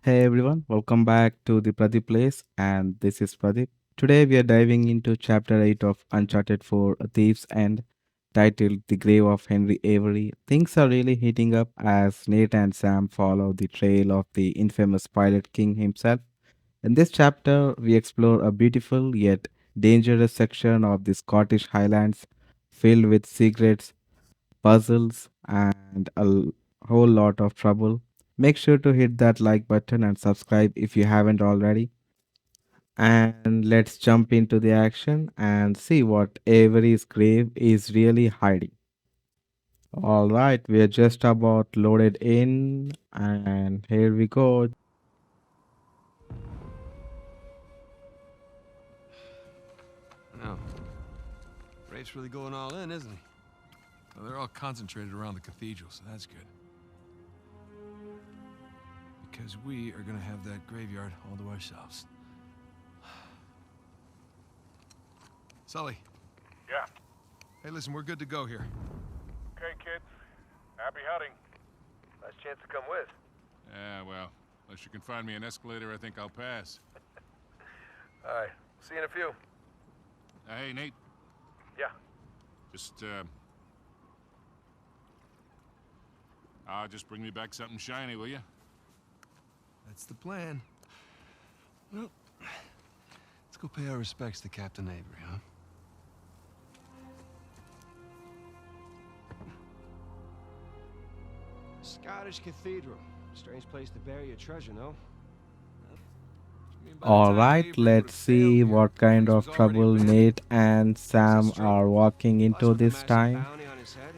Hey everyone, welcome back to the Pradeep Place, and this is Pradeep. Today we are diving into Chapter 8 of Uncharted 4 A Thief's End, titled The Grave of Henry Avery. Things are really heating up as Nate and Sam follow the trail of the infamous Pirate King himself. In this chapter, we explore a beautiful yet dangerous section of the Scottish Highlands filled with secrets, puzzles, and whole lot of trouble. Make sure to hit that like button and subscribe if you haven't already. And let's jump into the action and see what Avery's grave is really hiding. All right, we are just about loaded in, and here we go. No. Rafe's really going all in, isn't he? Well, they're all concentrated around the cathedral, so that's good. Because we are gonna have that graveyard all to ourselves. Sully. Yeah. Hey, listen, we're good to go here. Okay, kids. Happy hunting. Last chance to come with. Yeah, well, unless you can find me an escalator, I think I'll pass. All right. See you in a few. Hey, Nate. Yeah. Just just bring me back something shiny, will you? That's the plan. Well, let's go pay our respects to Captain Avery, huh? Scottish Cathedral. Strange place to bury your treasure, no? I mean, by the All time right, Avery would let's have sailed see here, what the kind place of was already trouble abandoned. Nate and Guess Sam it's true. are walking Plus, into with the this massive time. bounty on his head,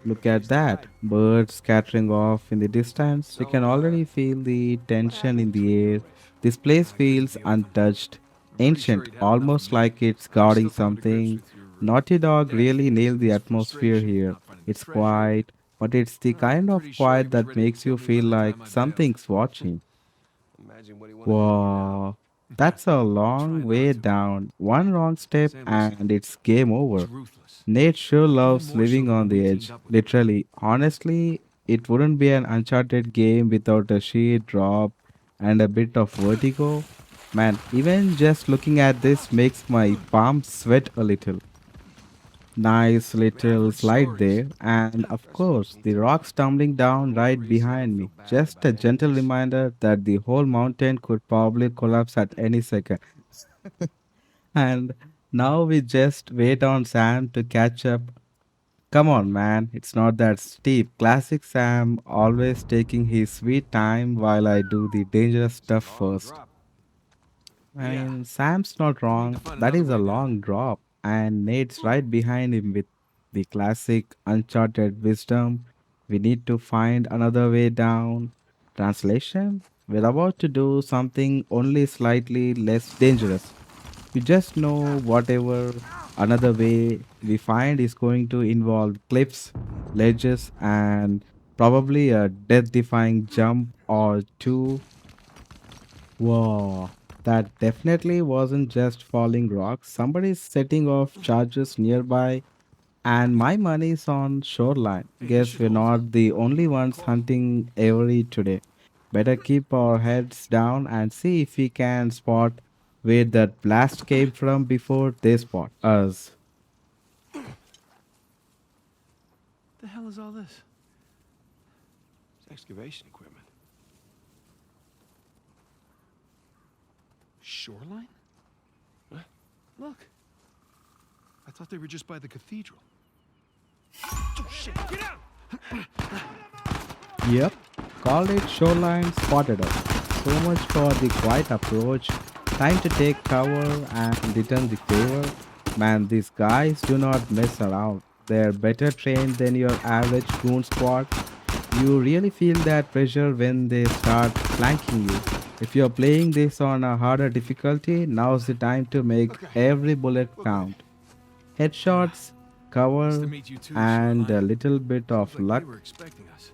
Look place at to that. hide. Birds scattering off in the distance. We can So, already feel the what tension happened in between the you air. and Rafe? This place I couldn't feels deal with him. untouched, I'm pretty sure ancient, he'd had enough of almost me. like it's He's guarding still coming to grips something. with your Naughty Dog death really because nailed of the his atmosphere frustration with here. not finding the It's treasure. quiet, but it's the I'm kind of pretty sure he quiet was that ready to makes kill you me by feel the like time I bailed. something's watching. Imagine what he wanted from you now. Wow, that's a long Try not way to. down. One wrong step Sam, listen. and it's game He's over. ruthless. Nate sure Even loves more so living than on when we the teamed edge. up with him. Literally, honestly, it wouldn't be an Uncharted game without a sheer drop and a bit of vertigo. Man, even just looking at this makes my palms sweat a little. Nice I mean, I've little heard slide stories. there, and of Trust me, course, me the too. rocks tumbling For down no other right reason, I don't behind feel me. bad Just a about any of gentle this. reminder that the whole mountain could probably collapse at any second. And now we just wait on Sam to catch up. Come on, man, it's not that steep. Classic Sam, always taking his sweet time while I do the dangerous It's a stuff long first. drop. I Yeah, mean, Sam's not we need to wrong. find That another is a way down. long drop, and Nate's right behind him with the classic Uncharted wisdom. We need to find another way down. Translation? We're about to do something only slightly less dangerous. You just know whatever another way we find is going to involve cliffs, ledges, and probably a death defying jump or two. Whoa, that definitely wasn't just falling rocks. Somebody's setting off charges nearby, and my money's on shoreline. Hey, this Guess should we're hold. not the only Good ones call. hunting every today. Better keep our heads down and see if we can spot where that blast came from before they spot us. What the hell is all this? It's excavation equipment. Shoreline? What? Look. I thought they were just by the cathedral. Oh, shit. Get out! Yep, called it shoreline spotted us. So much for the quiet approach. Time to take cover and return the favor. Man, these guys do not mess around. They're better trained than your average goon squad. You really feel that pressure when they start flanking you. If you're playing this on a harder difficulty, now's the time to make Okay, every bullet we're good. count. Headshots, Nice to cover, meet you too, and a Shoreline. little bit Seems of like they were luck. expecting us.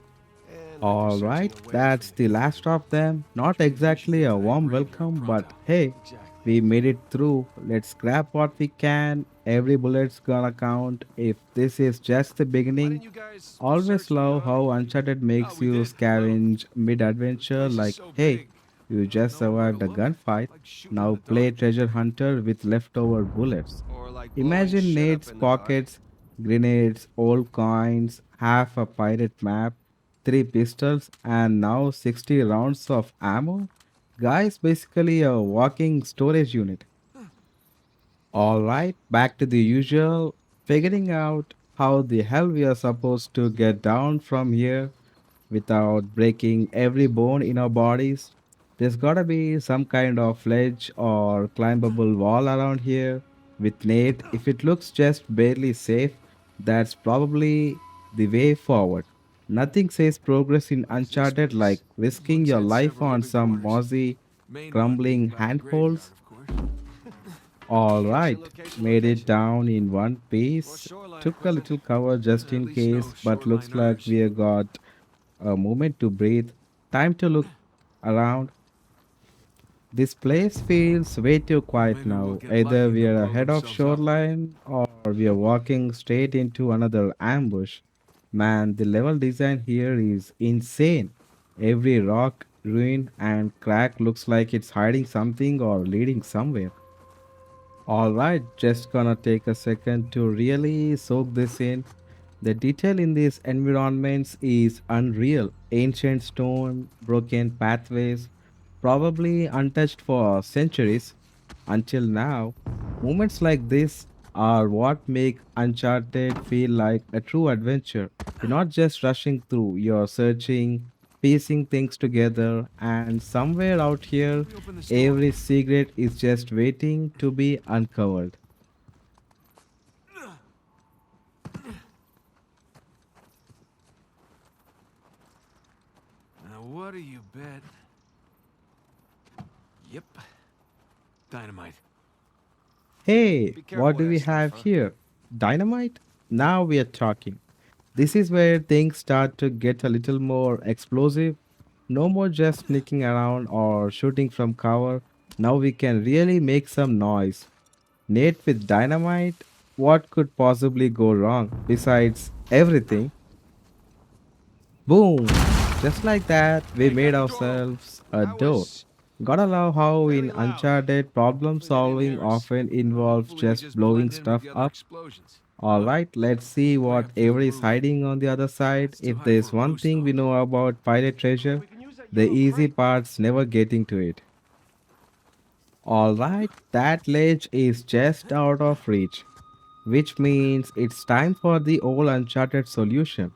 And like they're All searching right, away from that's me. the last of them. Not Which means we should exactly get a to that warm graveyard welcome, but pronto. hey, Exactly. we made it through. Let's grab what we can. Every bullet's gonna count. If this is just the Why beginning, didn't you guys always search the love how army? Uncharted Oh, makes we you did, a little. scavenge mid This adventure. place is Like, so hey, big. You just Nowhere to survived a look. gunfight. Like shooting in Now the dark. play treasure hunter with leftover bullets. Or like blowing Imagine shit up Nate's in the dark. pockets, grenades, old coins, half a pirate map, three pistols, and now 60 rounds of ammo. Guys, basically a walking storage unit. All right, back to the usual, figuring out how the hell we are supposed to get down from here without breaking every bone in our bodies. There's gotta be some kind of ledge or climbable wall around here. With Nate, if it looks just barely safe, that's probably the way forward. Nothing says progress in What is this Uncharted place? like risking Looks your had life several on living some quarters. mossy, Main one being crumbling by the graveyard, handholds. of course. All Location, right, location, made it location. down in one More piece. shoreline Took a equipment. little cover just At in least no case, but shoreline looks like urge. we have got a moment to breathe. Time to look around. This place feels way too quiet Maybe we'll now. get Either lucky and we they'll are blow ahead of themselves up. shoreline or we are walking straight into another ambush. Man, the level design here is insane. Every rock, ruin, and crack looks like it's hiding something or leading somewhere. Alright, just gonna take a second to really soak this in. The detail in these environments is unreal. Ancient stone, broken pathways, probably untouched for centuries until now. Moments like this are what make Uncharted feel like a true adventure. You're not just rushing through, you're searching, piecing things together, and somewhere out How do here, we open this door? every secret is just waiting to be uncovered. Now what do you bet? Yep. Dynamite. Hey, Be careful what with do that we stuff, have huh? here? Dynamite? Now we are talking. This is where things start to get a little more explosive. No more just sneaking around or shooting from cover. Now we can really make some noise. Nate with dynamite? What could possibly go wrong besides everything? Boom! Just like that, we Hey, made got the door open. ourselves a That door. was Gotta love how very in loud. Uncharted, problem Hopefully they didn't solving hear us. often involves Hopefully we just just blowing blend in with stuff the other up. explosions. Look, Alright, let's see way what up through the Avery is roof. hiding on the other side. It's too If high for there's a one roost, thing though. we know about pirate treasure, We can use that the yellow easy crate. part's never getting to it. Alright, that ledge is just out of reach, which means it's time for the old Uncharted solution.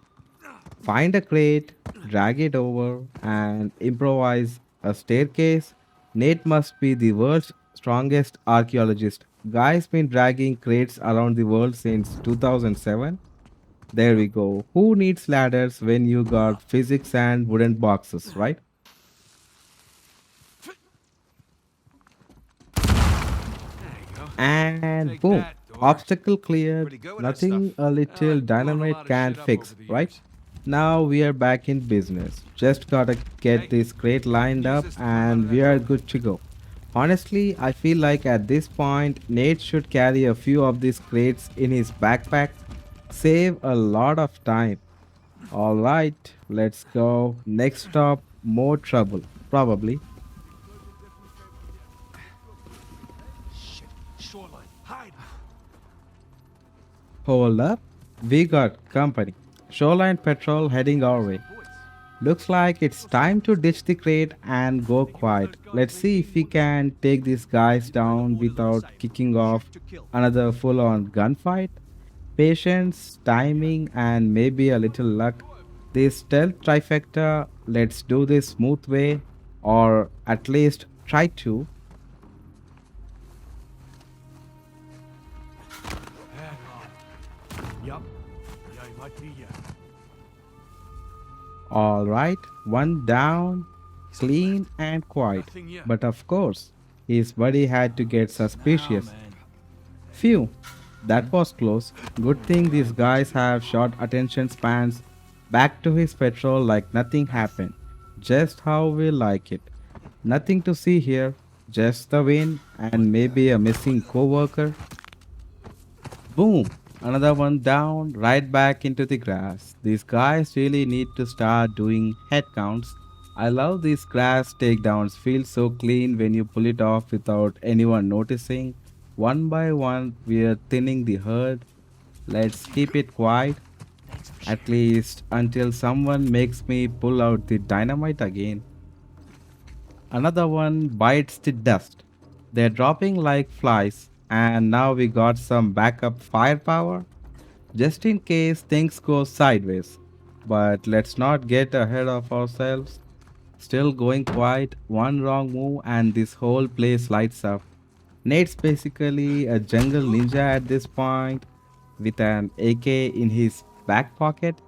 Find a crate, drag it over, and improvise a staircase. Nate must be the world's strongest archaeologist. Guy's been dragging crates around the world since 2007. There we go. Who needs ladders when you got physics and wooden boxes, right? There you go. And Take boom, that, door. obstacle cleared. Pretty good with that stuff. Nothing a Well, little I've blown a dynamite lot of can't shit up over fix, the right? years. Now we are back in business. Just gotta get Hey, this crate lined use up this to climb out of and that we are building. good to go. Honestly, I feel like at this point, Nate should carry a few of these crates in his backpack. Save a lot of time. Alright, let's go. Next stop, more trouble. Probably. Shit. Shoreline. Hide. Hold up. We got company. Shoreline Patrol heading our way. Looks like it's time to ditch the crate and go quiet. Let's see if we can take these guys down without kicking off To kill. another full on gunfight. Patience, timing, and maybe a little luck. This stealth trifecta, let's do this smooth way, or at least try to. Yup. Yeah, might be, yeah. Alright, one down, clean and quiet. Nothing yet. But of course, his buddy had to get Now, suspicious. man. Phew, that was close. Good thing these guys have short attention spans. Back to his petrol like nothing happened. Just how we like it. Nothing to see here, just the wind and maybe a missing coworker. Boom! Another one down, right back into the grass. These guys really need to start doing head counts. I love these crash takedowns. Feel so clean when you pull it off without anyone noticing. One by one, we are thinning the herd. Let's keep it quiet, at least until someone makes me pull out the dynamite again. Another one bites the dust. They're dropping like flies, and now we got some backup firepower just in case things go sideways. But let's not get ahead of ourselves. Still going quiet, one wrong move, and this whole place lights up. Nate's basically a jungle ninja at this point, with an AK in his back pocket.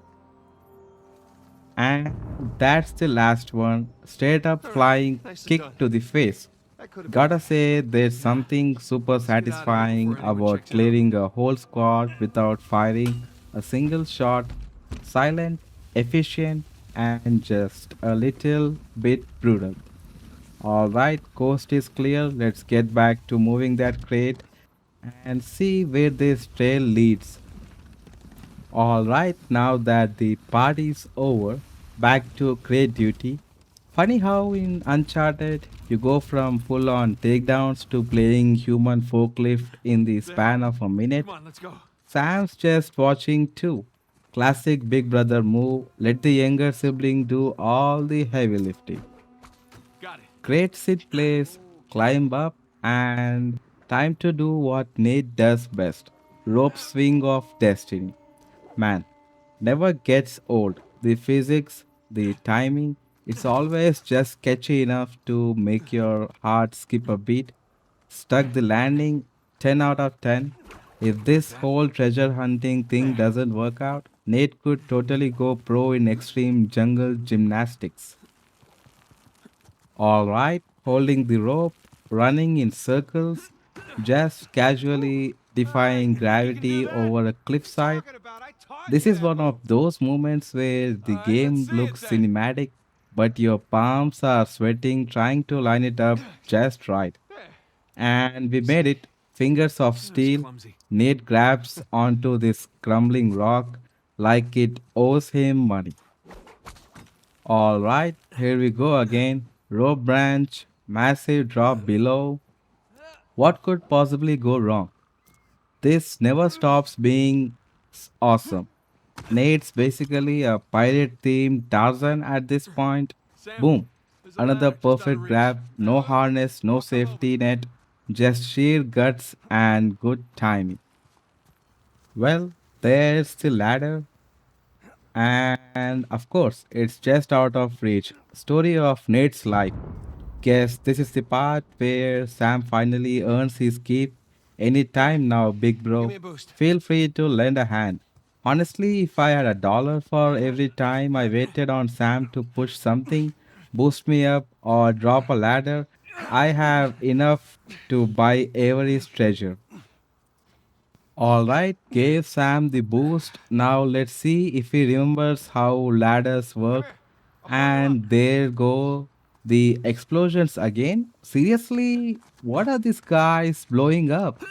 And that's the last one. Straight up All right, flying nicely done. kick to the face. That could have been Gotta worse. say, there's something super Let's get out of here satisfying before anyone about checks it out. clearing a whole squad without firing a single shot. Silent, efficient, and just a little bit brutal. Alright, coast is clear. Let's get back to moving that crate and see where this trail leads. Alright, now that the party's over, back to crate duty. Funny how in Uncharted you go from full on takedowns to playing human forklift in the There. span of a Come minute. on, let's go. Sam's just watching too. Classic big brother move, let the younger sibling do all the heavy lifting. Got it. Great sit place, climb up, and time to do what Nate does best, rope swing of destiny. Man, never gets old. The physics, the timing, it's always just catchy enough to make your heart skip a beat. Stuck the landing, 10 out of 10. If this whole treasure hunting thing doesn't work out, Nate could totally go pro in extreme jungle gymnastics. All right, holding the rope, running in circles, just casually All right, defying you can do gravity that. over a What are you cliffside. talking about? I taught This you is that one move. of those moments where the Then game say it looks then. cinematic, but your palms are sweating trying to line it up just right. There. And we made See? it. Fingers of That was steel. clumsy. Nate grabs onto this crumbling rock like it owes him money. All right, here we go again. Rope branch, massive drop below. What could possibly go wrong? This never stops being awesome. Nate's basically a pirate themed Tarzan at this point. Sam, Boom. there's a Another ladder just out of perfect reach. grab. No harness, no I'll come over. safety net. Just sheer guts and good timing. Well, there's the ladder. And of course, it's just out of reach. Story of Nate's life. Guess this is the part where Sam finally earns his keep. Anytime now, big Give bro. me a boost. Feel free to lend a hand. Honestly, if I had a dollar for every time I waited on Sam to push something, boost me up, or drop a ladder, I have enough to buy Avery's treasure. Alright, gave Sam the boost. Now let's see if he remembers how ladders Come work. here. I'll pull you up. And there go the explosions again. Seriously, what are these guys blowing up?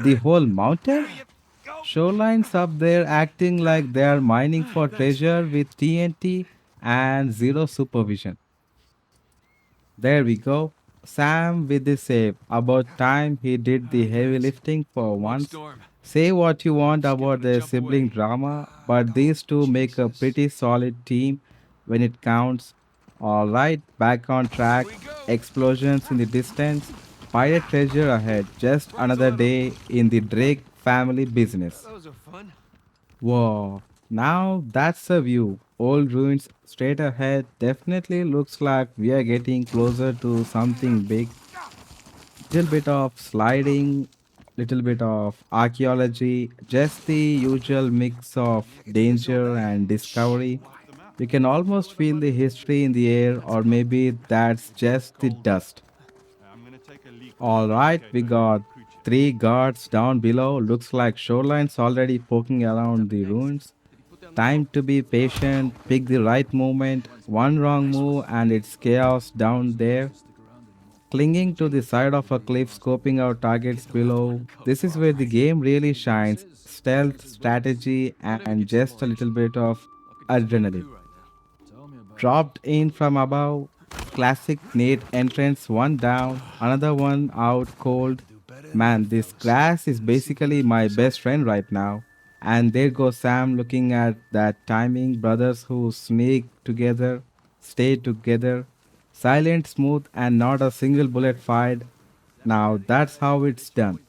The whole mountain? There you go. Shoreline's up there acting like they are mining for Thanks. treasure with TNT and zero supervision. There we go. Sam with the save. About time he did All the right, heavy guys. lifting for Won't once. storm. Say what you want Just about giving a the jump sibling away. drama, but these two make a Jesus. pretty solid team when it counts. Alright, back on Here track. we go. Explosions in the distance. Pirate treasure ahead. Just Where's another 11? day in the Drake family business. Those are fun. Whoa, now that's a view. Old ruins straight ahead definitely looks like we are getting closer to something big. Little bit of sliding, little bit of archaeology, just the usual mix of danger and discovery. You can almost feel the history in the air, or maybe that's just the dust. All right, we got three guards down below. Looks like Shoreline's already poking around the ruins. Time to be patient, pick the right moment. One wrong move, and it's chaos down there. Clinging to the side of a cliff, scoping out targets below. This is where the game really shines. Stealth, strategy, and just a little bit of adrenaline. dropped in from above. Classic Nate entrance, one down, another one out cold. Man, this class is basically my best friend right now. And there goes Sam looking at that timing, brothers who sneak together, stay together, silent, smooth, and not a single bullet fired. Now that's how it's done.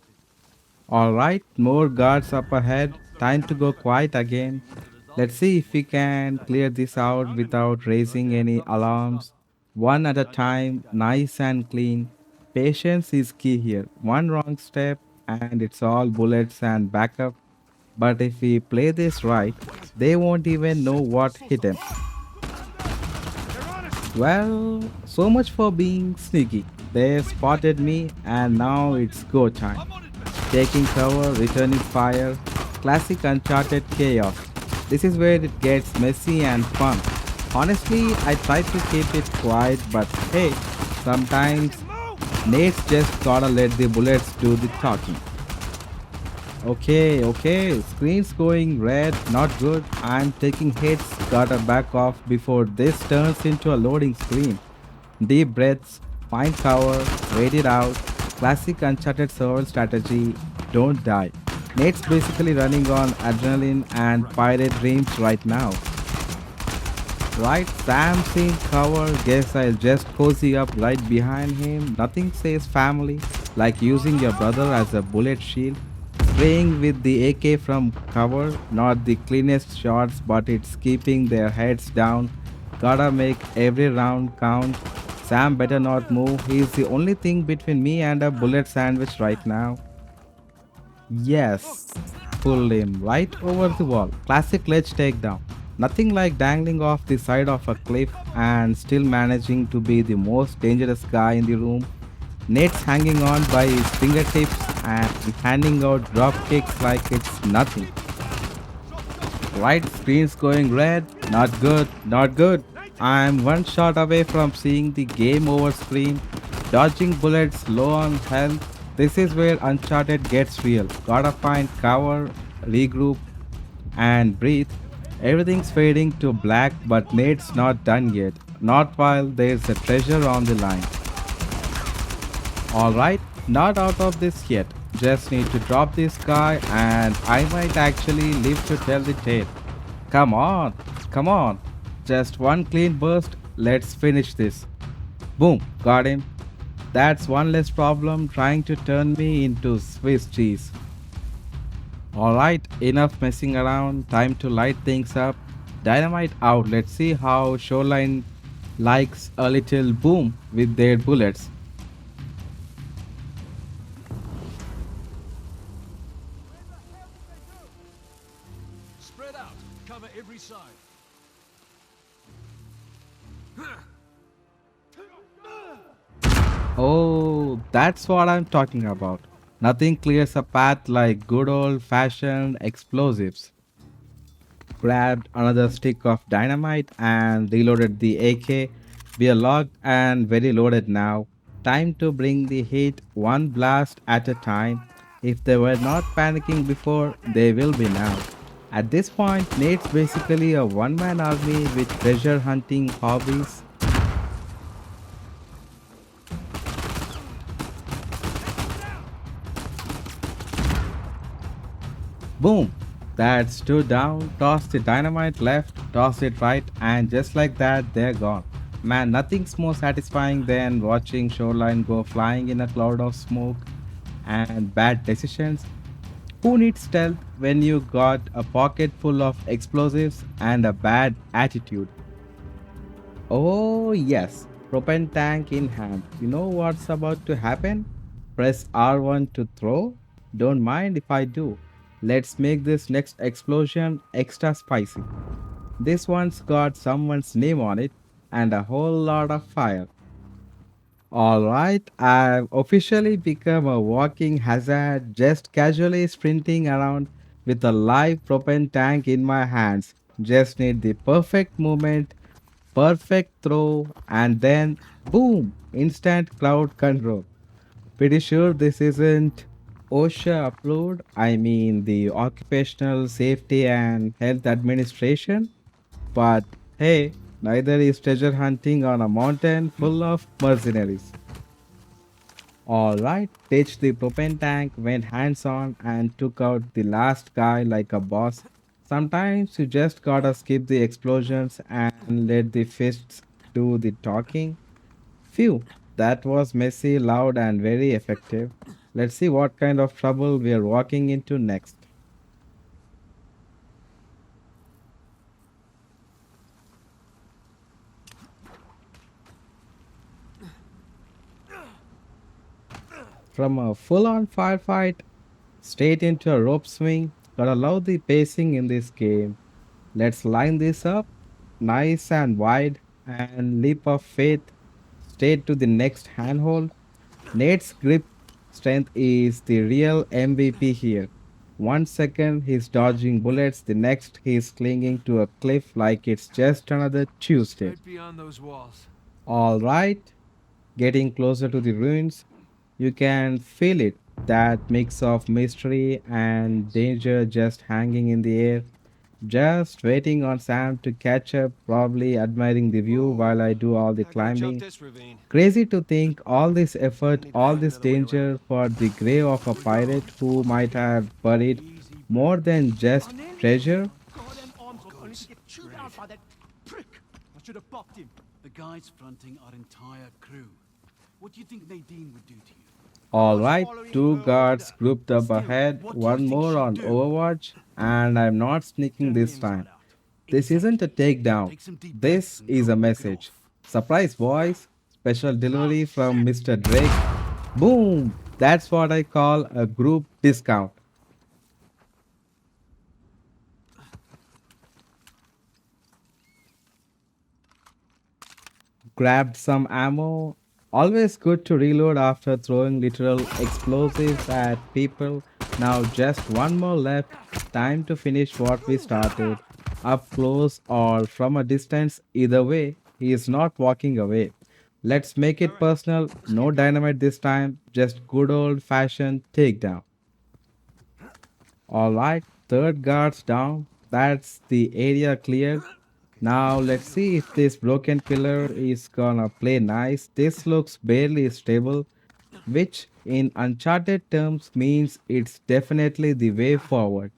All right, more guards up ahead. Time to go quiet again. Let's see if we can clear this out without raising any alarms. One at a time, nice and clean. Patience is key here. One wrong step and it's all bullets and backup. But if we play this right, they won't even know what hit them. Well, so much for being sneaky. They spotted me and now it's go time. Taking cover, returning fire, classic Uncharted chaos. This is where it gets messy and fun. Honestly, I try to keep it quiet, but hey, sometimes Nate's just gotta let the bullets do the talking. Okay, screen's going red, not good. I'm taking hits, gotta back off before this turns into a loading screen. Deep breaths, find cover, wait it out. Classic Uncharted survival strategy, don't die. Nate's basically running on adrenaline and pirate dreams right now. Right, Sam's in cover. Guess I'll just cozy up right behind him. Nothing says family like using your brother as a bullet shield. Spraying with the AK from cover, not the cleanest shots, but it's keeping their heads down. Gotta make every round count. Sam better not move. He's the only thing between me and a bullet sandwich right now. Yes, pulled him right over the wall. Classic ledge takedown. Nothing like dangling off the side of a cliff and still managing to be the most dangerous guy in the room. Nate's hanging on by his fingertips and handing out drop kicks like it's nothing. Right screen's going red. Not good, not good. I'm one shot away from seeing the game over screen. Dodging bullets low on health. This is where Uncharted gets real. Gotta find cover, regroup, and breathe. Everything's fading to black, but Nate's not done yet. Not while there's a treasure on the line. Alright, not out of this yet. Just need to drop this guy and I might actually live to tell the tale. Come on, come on. Just one clean burst. Let's finish this. Boom, got him. That's one less problem trying to turn me into Swiss cheese. Alright, enough messing around. Time to light things up. Dynamite out. Let's see how Shoreline likes a little boom with their bullets. Spread out. Cover every side. Oh, that's what I'm talking about. Nothing clears a path like good old fashioned explosives. Grabbed another stick of dynamite and reloaded the AK. We are locked and very loaded now. Time to bring the heat one blast at a time. If they were not panicking before, they will be now. At this point, Nate's basically a one man army with treasure hunting hobbies. Boom! That's two down. Toss the dynamite left, toss it right, and just like that, they're gone. Man, nothing's more satisfying than watching Shoreline go flying in a cloud of smoke and bad decisions. Who needs stealth when you got a pocket full of explosives and a bad attitude? Oh, yes, propane tank in hand. You know what's about to happen? Press R1 to throw. Don't mind if I do. Let's make this next explosion extra spicy. This one's got someone's name on it and a whole lot of fire. Alright, I've officially become a walking hazard, just casually sprinting around with a live propane tank in my hands. Just need the perfect moment, perfect throw, and then boom, instant crowd control. Pretty sure this isn't OSHA approved. I mean, the Occupational Safety and Health Administration. But hey, Neither is treasure hunting on a mountain full of mercenaries. Alright, ditched the propane tank, went hands on, and took out the last guy like a boss. Sometimes you just gotta skip the explosions and let the fists do the talking. Phew, that was messy, loud, and very effective. Let's see what kind of trouble we are walking into next. From a full on firefight straight into a rope swing, gotta love the pacing in this game. Let's line this up nice and wide and leap of faith straight to the next handhold. Nate's grip strength is the real MVP here. 1 second he's dodging bullets, the next he's clinging to a cliff like it's just another Tuesday. Right beyond those walls. Alright, getting closer to the ruins, you can feel it. That mix of mystery and danger just hanging in the air. Just waiting on Sam to catch up, probably admiring the view Whoa. while I do all the How can I jump climbing. this ravine? Crazy to think all this I effort, need to all find this another way around. danger for the grave of a Here we go. pirate who might have buried Easy, more buddy. than just treasure. Goddamn arms up only to get chewed out by that prick. I should have bucked him. The guys fronting our entire crew. What do you think Nadine would do to you? Alright, two her guards order. grouped up Still, ahead, what do you one think more she'd on do? Overwatch, and I'm not sneaking Turn this the time. inside out. This isn't a Exactly. takedown. Take some deep breaths This and is go a walk it message. off. Surprise, boys! Special delivery from Mr. Drake. Boom! That's what I call a group discount. Grabbed some ammo. Always good to reload after throwing literal explosives at people. Now just one more left. Time to finish what we started. Up close or from a distance, either way, he is not walking away. Let's make All it right. personal. Let's No keep going. dynamite this time. Just good old fashioned takedown. Alright, third guard's down. That's the area cleared. Now let's see if this broken pillar is gonna play nice. This looks barely stable, which in Uncharted terms means it's definitely the way forward.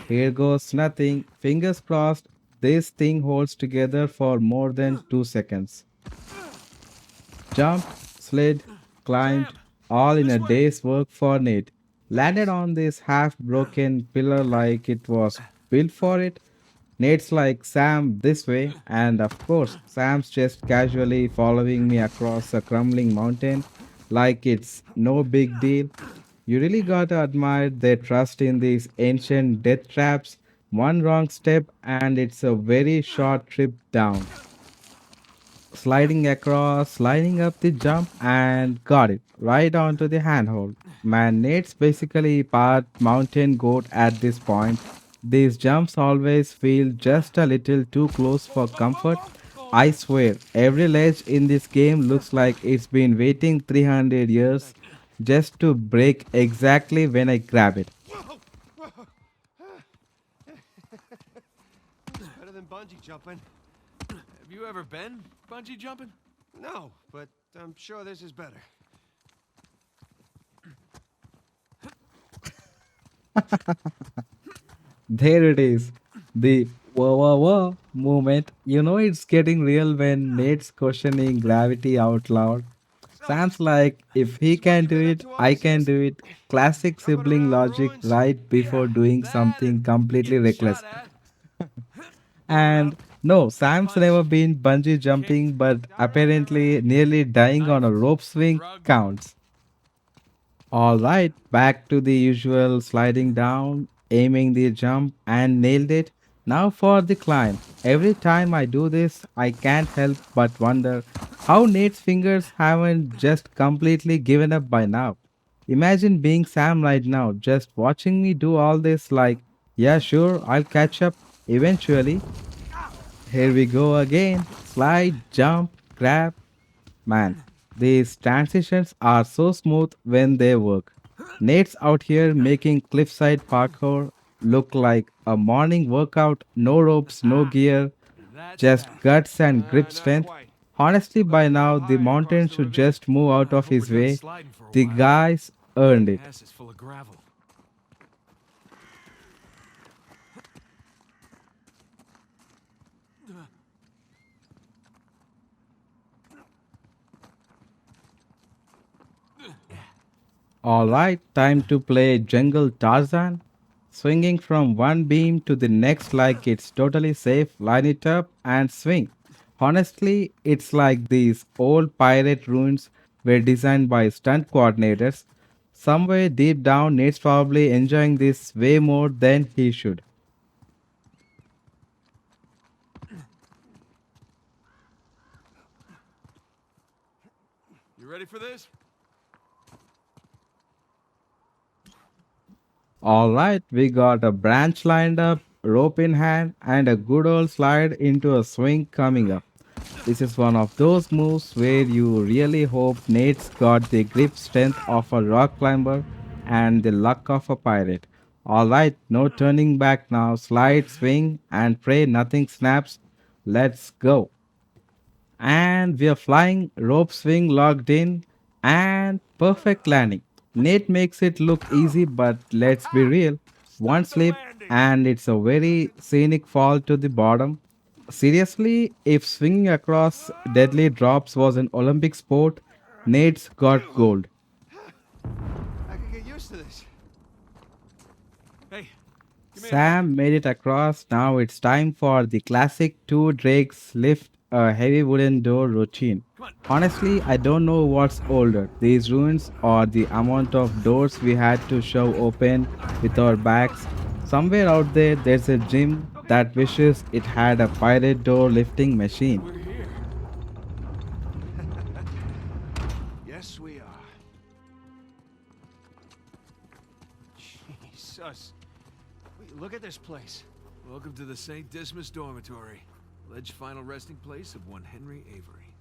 Here goes nothing. Fingers crossed, this thing holds together for more than 2 seconds. Jumped, slid, Sam, climbed, all in this a way. day's work for Nate. Landed Thanks. on this half broken pillar like it was built for it. Nate's like, Sam, this way. And of course, Sam's just casually following me across a crumbling mountain like it's no big deal. You really gotta admire their trust in these ancient death traps. One wrong step, and it's a very short trip down. Sliding across, sliding up the jump, and got it right onto the handhold. Man, Nate's basically part mountain goat at this point. These jumps always feel just a little too close for comfort. I swear, every ledge in this game looks like it's been waiting 300 years just to break exactly when I grab it. Whoa! Whoa! Better than bungee jumping. Have you ever been bungee jumping? No, but I'm sure this is better. There it is. The whoa whoa whoa moment. You know it's getting real when Nate's questioning gravity out loud. So, Sam's like, if he just what can you do been up it, to all I these can years? do it. Classic Jumping sibling around the logic ruins? right before doing That something and completely getting reckless. shot at. Blowing And up. no, Sam's Punched. never been bungee Kicked. jumping, but Down on that apparently ramp. nearly dying on a Knifed. rope swing Drugged. counts. All right, back to the usual sliding down, aiming the jump, and nailed it. Now for the climb. Every time I do this, I can't help but wonder how Nate's fingers haven't just completely given up by now. Imagine being Sam right now, just watching me do all this, like, yeah, sure, I'll catch up eventually. Here we go again. Slide, jump, grab. Man, these transitions are so smooth when they work. Nate's out here making cliffside parkour look like a morning workout, no ropes, no gear, That's just that. guts and grip Not strength. quite. Honestly, How about by a now, little the higher mountain across the should ravine? just move out I of hope we're his done way. sliding for a The while. guys earned it. Pass is full of gravel. Alright, time to play Jungle Tarzan. Swinging from one beam to the next like it's totally safe, line it up and swing. Honestly, it's like these old pirate ruins were designed by stunt coordinators. Somewhere deep down, Nate's probably enjoying this way more than he should. You ready for this? Alright, we got a branch lined up, rope in hand, and a good old slide into a swing coming up. This is one of those moves where you really hope Nate's got the grip strength of a rock climber and the luck of a pirate. Alright, no turning back now. Slide, swing, and pray nothing snaps. Let's go. And we are flying, rope swing locked in, and perfect landing. Nate makes it look easy, but let's be real. One Stop the slip, landing! and it's a very scenic fall to the bottom. Seriously, if swinging across deadly drops was an Olympic sport, Nate's got gold. I can get used to this. Hey, give me a hand. Sam made it across. Now it's time for the classic two drakes lift a heavy wooden door routine. Come on. Honestly, I don't know what's older, these ruins or the amount of doors we had to shove open with our backs. Somewhere out there, there's a gym that wishes it had a pirate door lifting machine. We're here. Yes, we are. Jesus. Wait, look at this place. Welcome to the St. Dismas Dormitory. Alleged final resting place of one Henry Avery.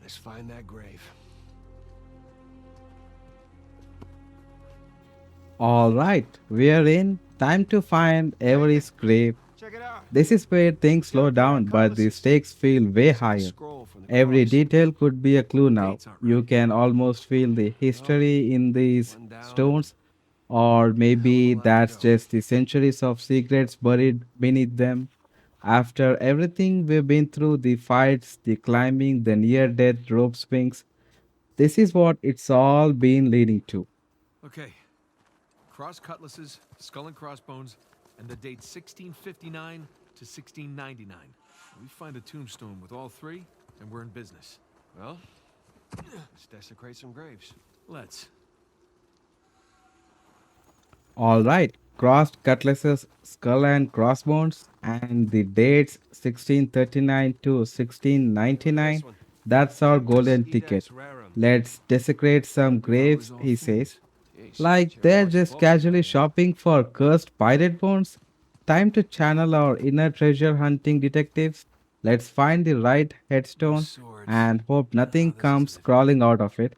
Let's find that grave. Alright, we're in. Time to find Avery's grave. Check it out. This is where things slow down, but the stakes feel way It's a higher. scroll from the Every cross. detail could be a clue now. Dates aren't You right. can almost feel the history in these One down. stones, or maybe Hell of a lot to that's go. just the centuries of secrets buried beneath them. After everything we've been through, the fights, the climbing, the near death rope swings, this is what it's all been leading to. Okay. Cross cutlasses, skull and crossbones, and the date 1659 to 1699. We find a tombstone with all three, and we're in business. Well, let's desecrate some graves. Let's. Alright, crossed cutlasses, skull and crossbones, and the dates 1639 to Look 1699. at this one. That's our Tempus golden edax ticket. rerum. Let's desecrate some graves, he says. Like they're just casually shopping for cursed pirate bones. Time to channel our inner treasure hunting detectives. Let's find the right headstone swords. and hope nothing this is comes different. crawling out of it.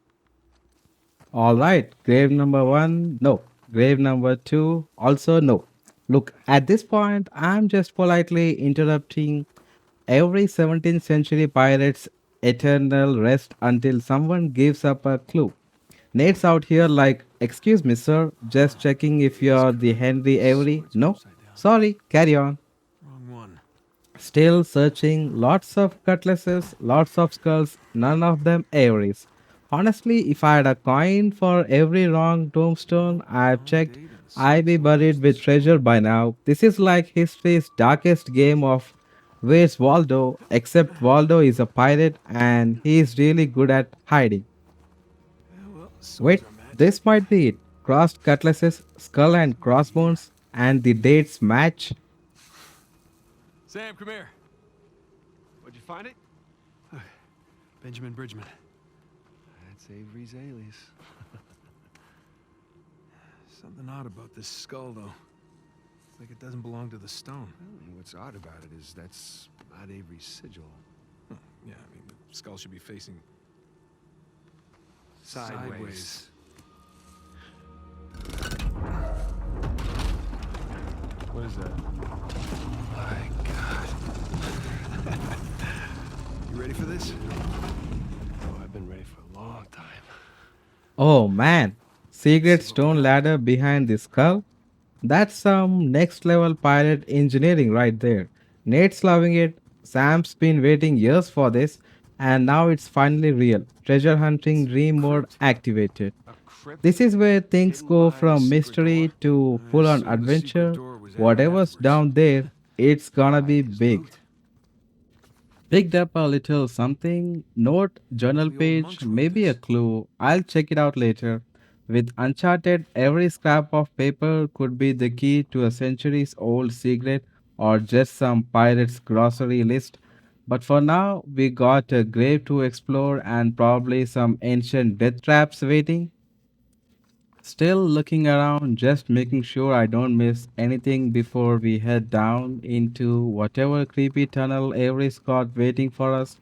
Alright, grave number one, no. Grave number two, also no. Look, at this point, I'm just politely interrupting every 17th century pirate's eternal rest until someone gives up a clue. Nate's out here like, excuse me, sir, just checking if you're the Henry Avery. Swords No? upside down. Sorry, carry on. Wrong one. Still searching, lots of cutlasses, lots of skulls, none of them Averys. Honestly, if I had a coin for every wrong tombstone I've checked, I'd be buried with treasure by now. This is like history's darkest game of Where's Waldo? Except Waldo is a pirate and he's really good at hiding. Yeah, well, swords Wait, are magic. this might be it. Crossed cutlasses, skull and crossbones, and the dates match. Sam, come here. Where'd you find it? Benjamin Bridgman. That's Avery's alias. Something odd about this skull, though. It's like it doesn't belong to the stone. Well, what's odd about it is that's not Avery's sigil. Huh, yeah, I mean, the skull should be facing Sideways. What is that? My God. You ready for this? Oh, I've been ready for a long time. Oh man, secret See what we stone got. ladder behind the skull? That's some next level pirate engineering right there. Nate's loving it. Sam's been waiting years for this, and now it's finally real. Treasure hunting It's dream a mode crypt. activated. A crypt This is where things hidden go behind a from secret door? mystery to I full on assume the secret adventure. door was added Whatever's afterwards. down there, it's gonna Why? be As big. loot? Picked up a little something, note, journal The old page, monks wrote maybe a this. clue. I'll check it out later. With Uncharted, every scrap of paper could be the key to a centuries old secret or just some pirate's grocery list. But for now, we got a grave to explore and probably some ancient death traps waiting. Still looking around, just making sure I don't miss anything before we head down into whatever creepy tunnel Avery's got waiting for us.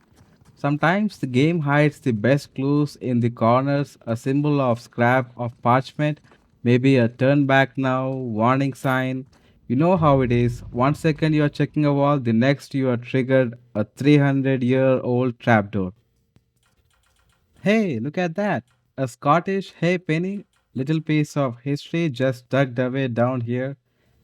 Sometimes the game hides the best clues in the corners, a symbol of scrap of parchment, maybe a turn back now, warning sign. You know how it is. One second you are checking a wall, the next you are triggered a 300-year-old trapdoor. Hey, look at that. A Scottish hey penny, little piece of history just tucked away down here.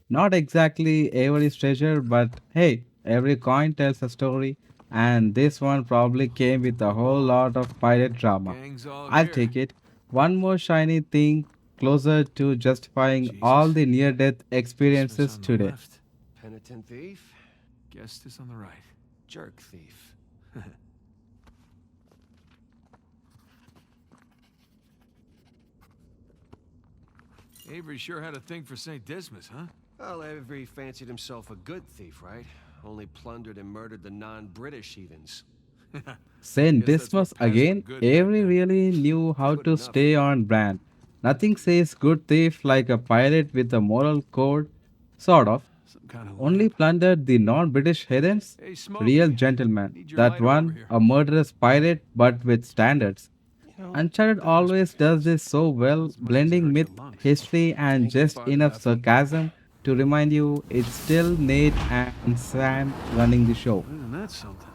Not exactly Avery's treasure, but hey, every coin tells a story, and this one probably came with a whole lot of pirate drama. Gang's all I'll here. take it. One more shiny thing closer to justifying all Jesus. the near death Smith's experiences on the today. left. Penitent thief? Guest is on the right. Jerk thief. Avery sure had a thing for St. Dismas, huh? Well, Avery fancied himself a good thief, right? Only plundered and murdered the non-British heathens. Saint Guess that's what Dismas passed for again, good back Avery then. really knew how Good to enough. stay on brand. Nothing says good thief like a pirate with a moral code, sort of. Some kind of Only lamp. plundered the non British heathens? Hey, Real Smokey. gentleman. Need your That lighter over one, here. a murderous pirate but with standards. You know, Uncharted That must be always does this fast. so well, As much as it blending hurt myth, your lungs. history, and ain't get just far enough enough. sarcasm to remind you it's still Nate and Sam running the show. Isn't that something?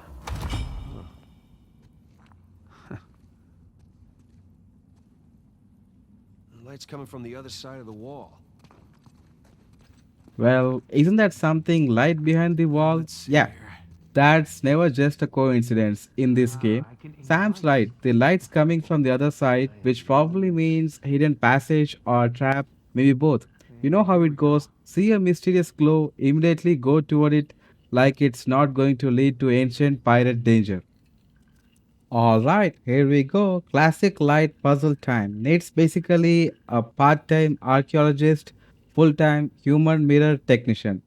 The light's coming from the other side of the wall. Well, isn't that something light behind the wall? Let's see Yeah, here. that's never just a coincidence in this game. Sam's right, the light's coming from the other side, which probably means hidden passage or trap, maybe both. You know And how here it we go. goes. See a mysterious glow, immediately go toward it like it's not going to lead to ancient pirate danger. Alright, here we go. Classic light puzzle time. Nate's basically a part time archaeologist, full time human mirror technician.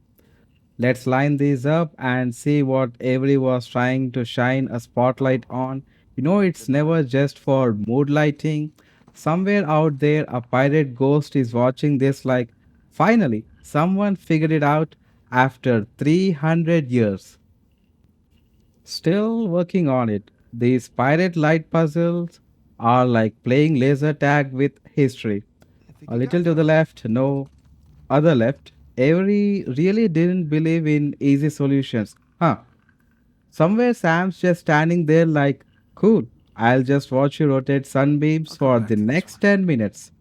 Let's line these up and see what Avery was trying to shine a spotlight on. You know, Light the it's never gun. just for mood lighting. Somewhere out there, a pirate ghost is watching this like, finally, someone figured it out after 300 years. Still working on it. These pirate light puzzles are like playing laser tag with history. I think A you little got to the something. left, no, other left. Avery really didn't believe in easy solutions. Huh. Somewhere Sam's just standing there like, cool, I'll just watch you rotate sunbeams I'll come for back the to this next one. 10 minutes.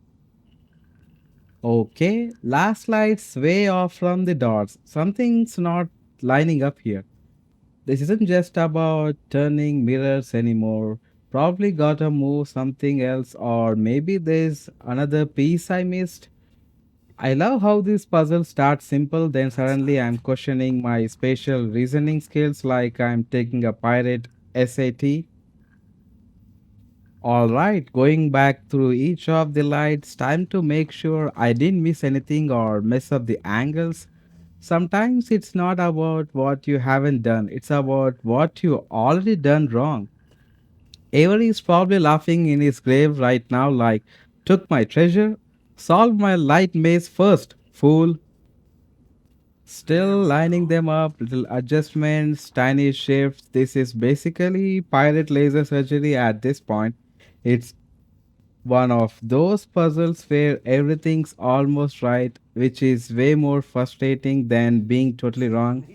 Okay, last light's way off from the dots. Something's not lining up here. This isn't just about turning mirrors anymore. Probably gotta move something else, or maybe there's another piece I missed. I love how this puzzle starts simple, then That's not suddenly I'm it. questioning my spatial reasoning skills like I'm taking a pirate SAT. Alright, going back through each of the lights, time to make sure I didn't miss anything or mess up the angles. Sometimes it's not about what you haven't done, it's about what you already done wrong. Avery is probably laughing in his grave right now, like, took my treasure, solved my light maze first, fool. There Still we lining go. them up, little adjustments, tiny shifts. This is basically pirate laser surgery at this point. It's one of those puzzles where everything's almost right, which is way more frustrating than being totally wrong.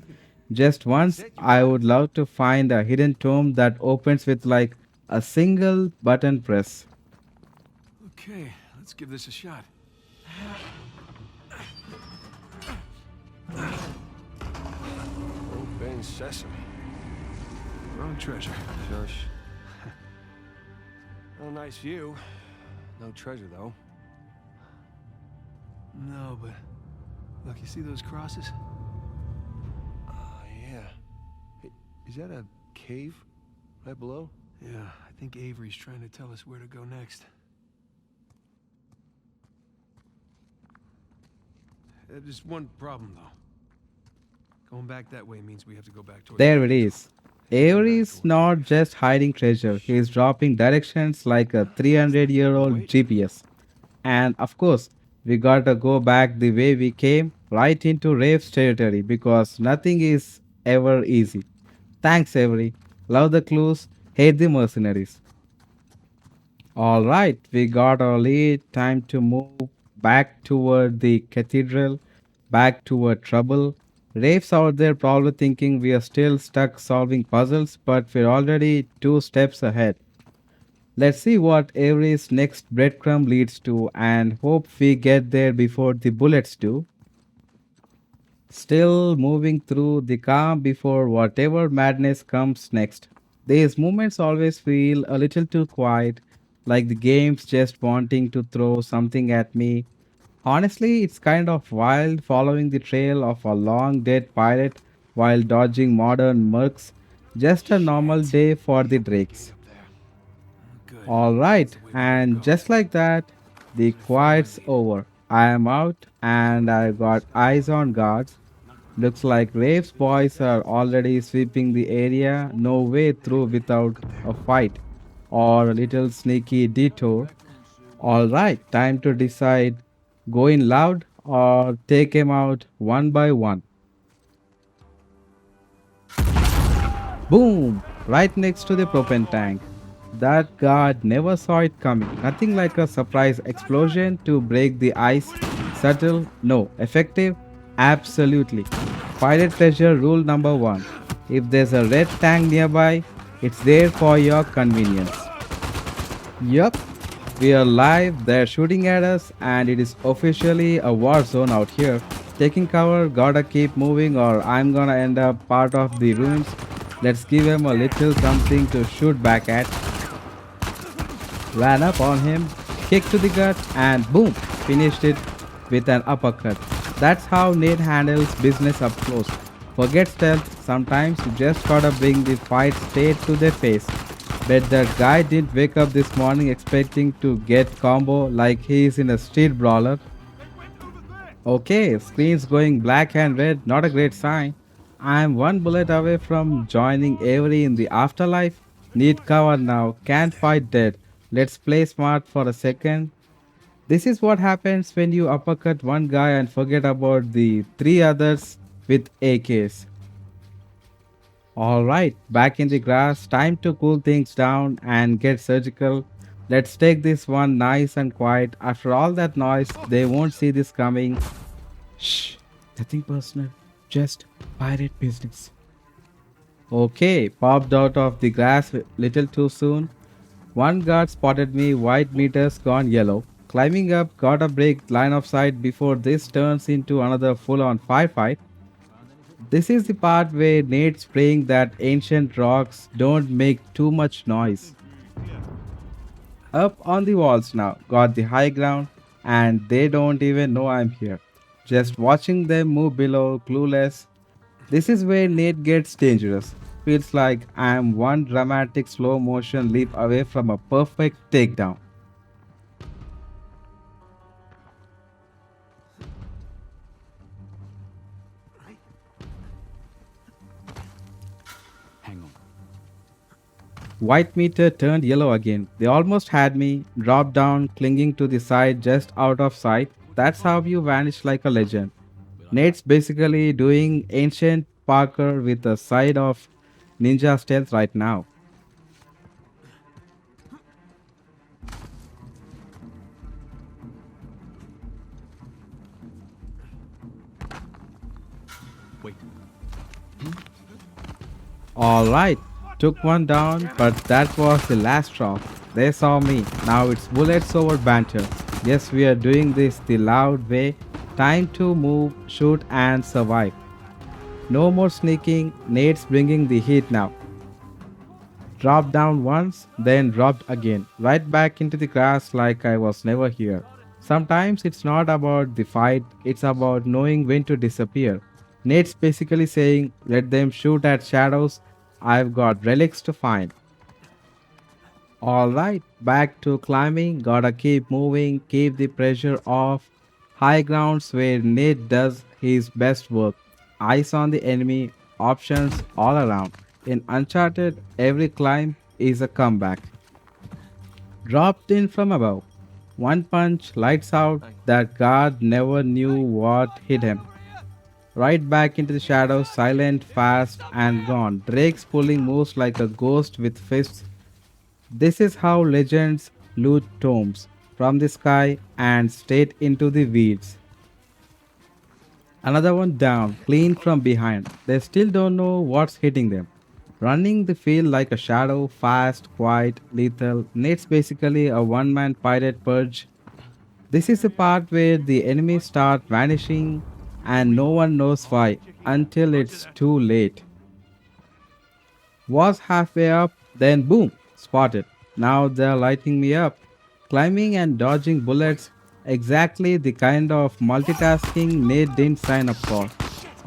Just That's once, it? You I got it? would love to find a hidden tomb that opens with like a single button press. Okay, let's give this a shot. Open sesame. Wrong treasure. Shush. Oh, nice view. No treasure, though. No, but look, you see those crosses? Oh, yeah. Hey, is that a cave right below? Yeah, I think Avery's trying to tell us where to go next. There's one problem, though. Going back that way means we have to go back towards the There it cathedral. is. And then Avery back is towards the not caves. just hiding treasure, he is dropping directions like a 300-year-old Wait. GPS. And of course, we gotta go back the way we came, right into Rafe's territory because nothing is ever easy. Thanks, Avery. Love the clues, hate the mercenaries. All right, we got our lead. Time to move back toward the cathedral, back toward trouble. Rafe's out there probably thinking we are still stuck solving puzzles, but we're already 2 steps ahead. Let's see what Avery's next breadcrumb leads to and hope we get there before the bullets do. Still moving through the calm before whatever madness comes next. These moments always feel a little too quiet, like the game's just wanting to throw something at me. Honestly, it's kind of wild following the trail of a long dead pirate while dodging modern mercs. Just a normal Shit. day for the Gate Drakes. up there. Good. That's Alright, the way we gotta and go. just like that, the Gonna follow my quiet's lead. over. I am out and I got eyes on guards. Looks like Rafe's boys are already sweeping the area. No way through without a fight or a little sneaky detour. Alright, time to decide go in loud or take him out one by one. Boom! Right next to the propane tank. That guard never saw it coming. Nothing like a surprise explosion to break the ice. Subtle? No. Effective? Absolutely. Pirate treasure rule number one. If there's a red tank nearby, it's there for your convenience. Yup, we are live, they're shooting at us, and it is officially a war zone out here. Taking cover, gotta keep moving, or I'm gonna end up part of the ruins. Let's give him a little something to shoot back at. Ran up on him, kick to the gut, and boom, finished it with an uppercut. That's how Nate handles business up close. Forget stealth, sometimes you just gotta bring the fight straight to their face. Bet that guy didn't wake up this morning expecting to get combo like he is in a street brawler. Okay, screen's going black and red, not a great sign. I'm one bullet away from joining Avery in the afterlife. Need cover now, can't fight dead. Let's play smart for a second. This is what happens when you uppercut one guy and forget about the 3 others with AKs. Alright, back in the grass, time to cool things down and get surgical. Let's take this one nice and quiet. After all that noise, they won't see this coming. Shh, nothing personal, just pirate business. Okay, popped out of the grass a little too soon. One guard spotted me, white meters gone yellow. Climbing up, got a break line of sight before this turns into another full on firefight. This is the part where Nate's praying that ancient rocks don't make too much noise. Up on the walls now, got the high ground, and they don't even know I'm here. Just watching them move below, clueless. This is where Nate gets dangerous. Feels like I'm one dramatic slow motion leap away from a perfect takedown. Hang on. White meter turned yellow again. They almost had me, dropped down, clinging to the side just out of sight. That's how you vanish like a legend. Nate's basically doing ancient Parker with a side of ninja stealth right now. Wait. All right, took one down, but that was the last drop. They saw me. Now it's bullets over banter. Yes, we are doing this the loud way. Time to move, shoot, and survive. No more sneaking. Nate's bringing the heat now. Dropped down once, then dropped again, right back into the grass like I was never here. Sometimes it's not about the fight, it's about knowing when to disappear. Nate's basically saying, let them shoot at shadows, I've got relics to find. Alright, back to climbing, gotta keep moving, keep the pressure off. High grounds where Nate does his best work. Eyes on the enemy, options all around. In Uncharted, every climb is a comeback. Dropped in from above. One punch, lights out, that guard never knew what hit him. Right back into the shadows, silent, fast, and gone. Drake's pulling moves like a ghost with fists. This is how legends loot tombs from the sky and straight into the weeds. Another one down, clean from behind. They still don't know what's hitting them. Running the field like a shadow, fast, quiet, lethal. Nate's basically a one man pirate purge. This is the part where the enemies start vanishing and no one knows why until it's too late. Was halfway up, then boom, spotted. Now they're lighting me up. Climbing and dodging bullets, exactly the kind of multitasking Nate didn't sign up for.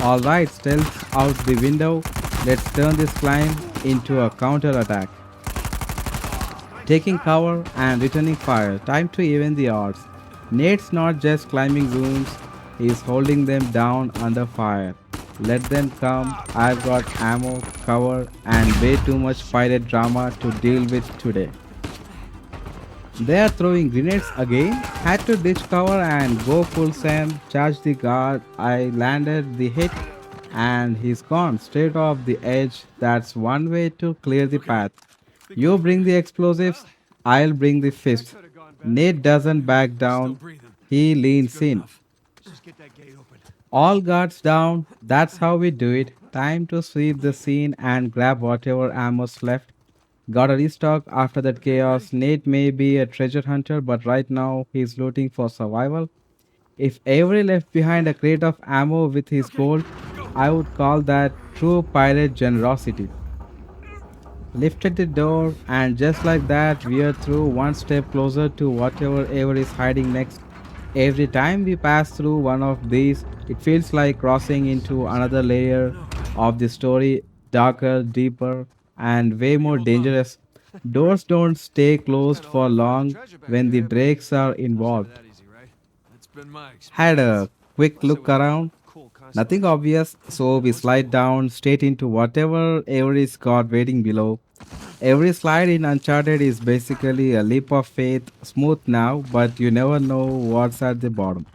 Alright, stealth out the window. Let's turn this climb into a counter attack. Taking cover and returning fire. Time to even the odds. Nate's not just climbing rooms, he's holding them down under fire. Let them come. I've got ammo, cover, and way too much pirate drama to deal with today. They are throwing grenades again. Had to ditch cover and go full send. Charge the guard. I landed the hit and he's gone straight off the edge. That's one way to clear the path. You bring the explosives, I'll bring the fist. Nate doesn't back Still down. breathing. He leans Good in. enough. Just get that gate open. All guards down. That's how we do it. Time to sweep the scene and grab whatever ammo's left. Gotta restock after that chaos. Nate may be a treasure hunter, but right now he's looting for survival. If Avery left behind a crate of ammo with his gold, I would call that true pirate generosity. Lifted the door, and just like that, we are through one step closer to whatever ever is hiding next. Every time we pass through one of these, it feels like crossing into another layer of the story, darker, deeper, and way more dangerous. Doors don't stay closed for long when the drakes are involved. That easy, right? That's been my Had experience. a quick look around, Cool concept. nothing obvious, so we slide down straight into whatever Avery's got waiting below. Every slide in Uncharted is basically a leap of faith, smooth now, but you never know what's at the bottom.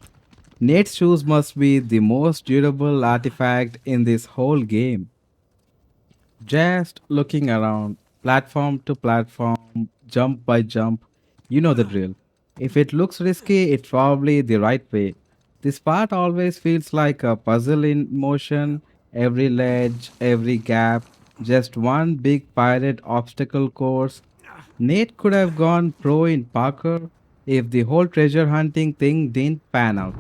Nate's shoes must be the most durable artifact in this whole game. Just looking around, platform to platform, jump by jump, you know the drill. If it looks risky, it's probably the right way. This part always feels like a puzzle in motion, every ledge, every gap, just one big pirate obstacle course. Nate could have gone pro in Parker if the whole treasure hunting thing didn't pan out.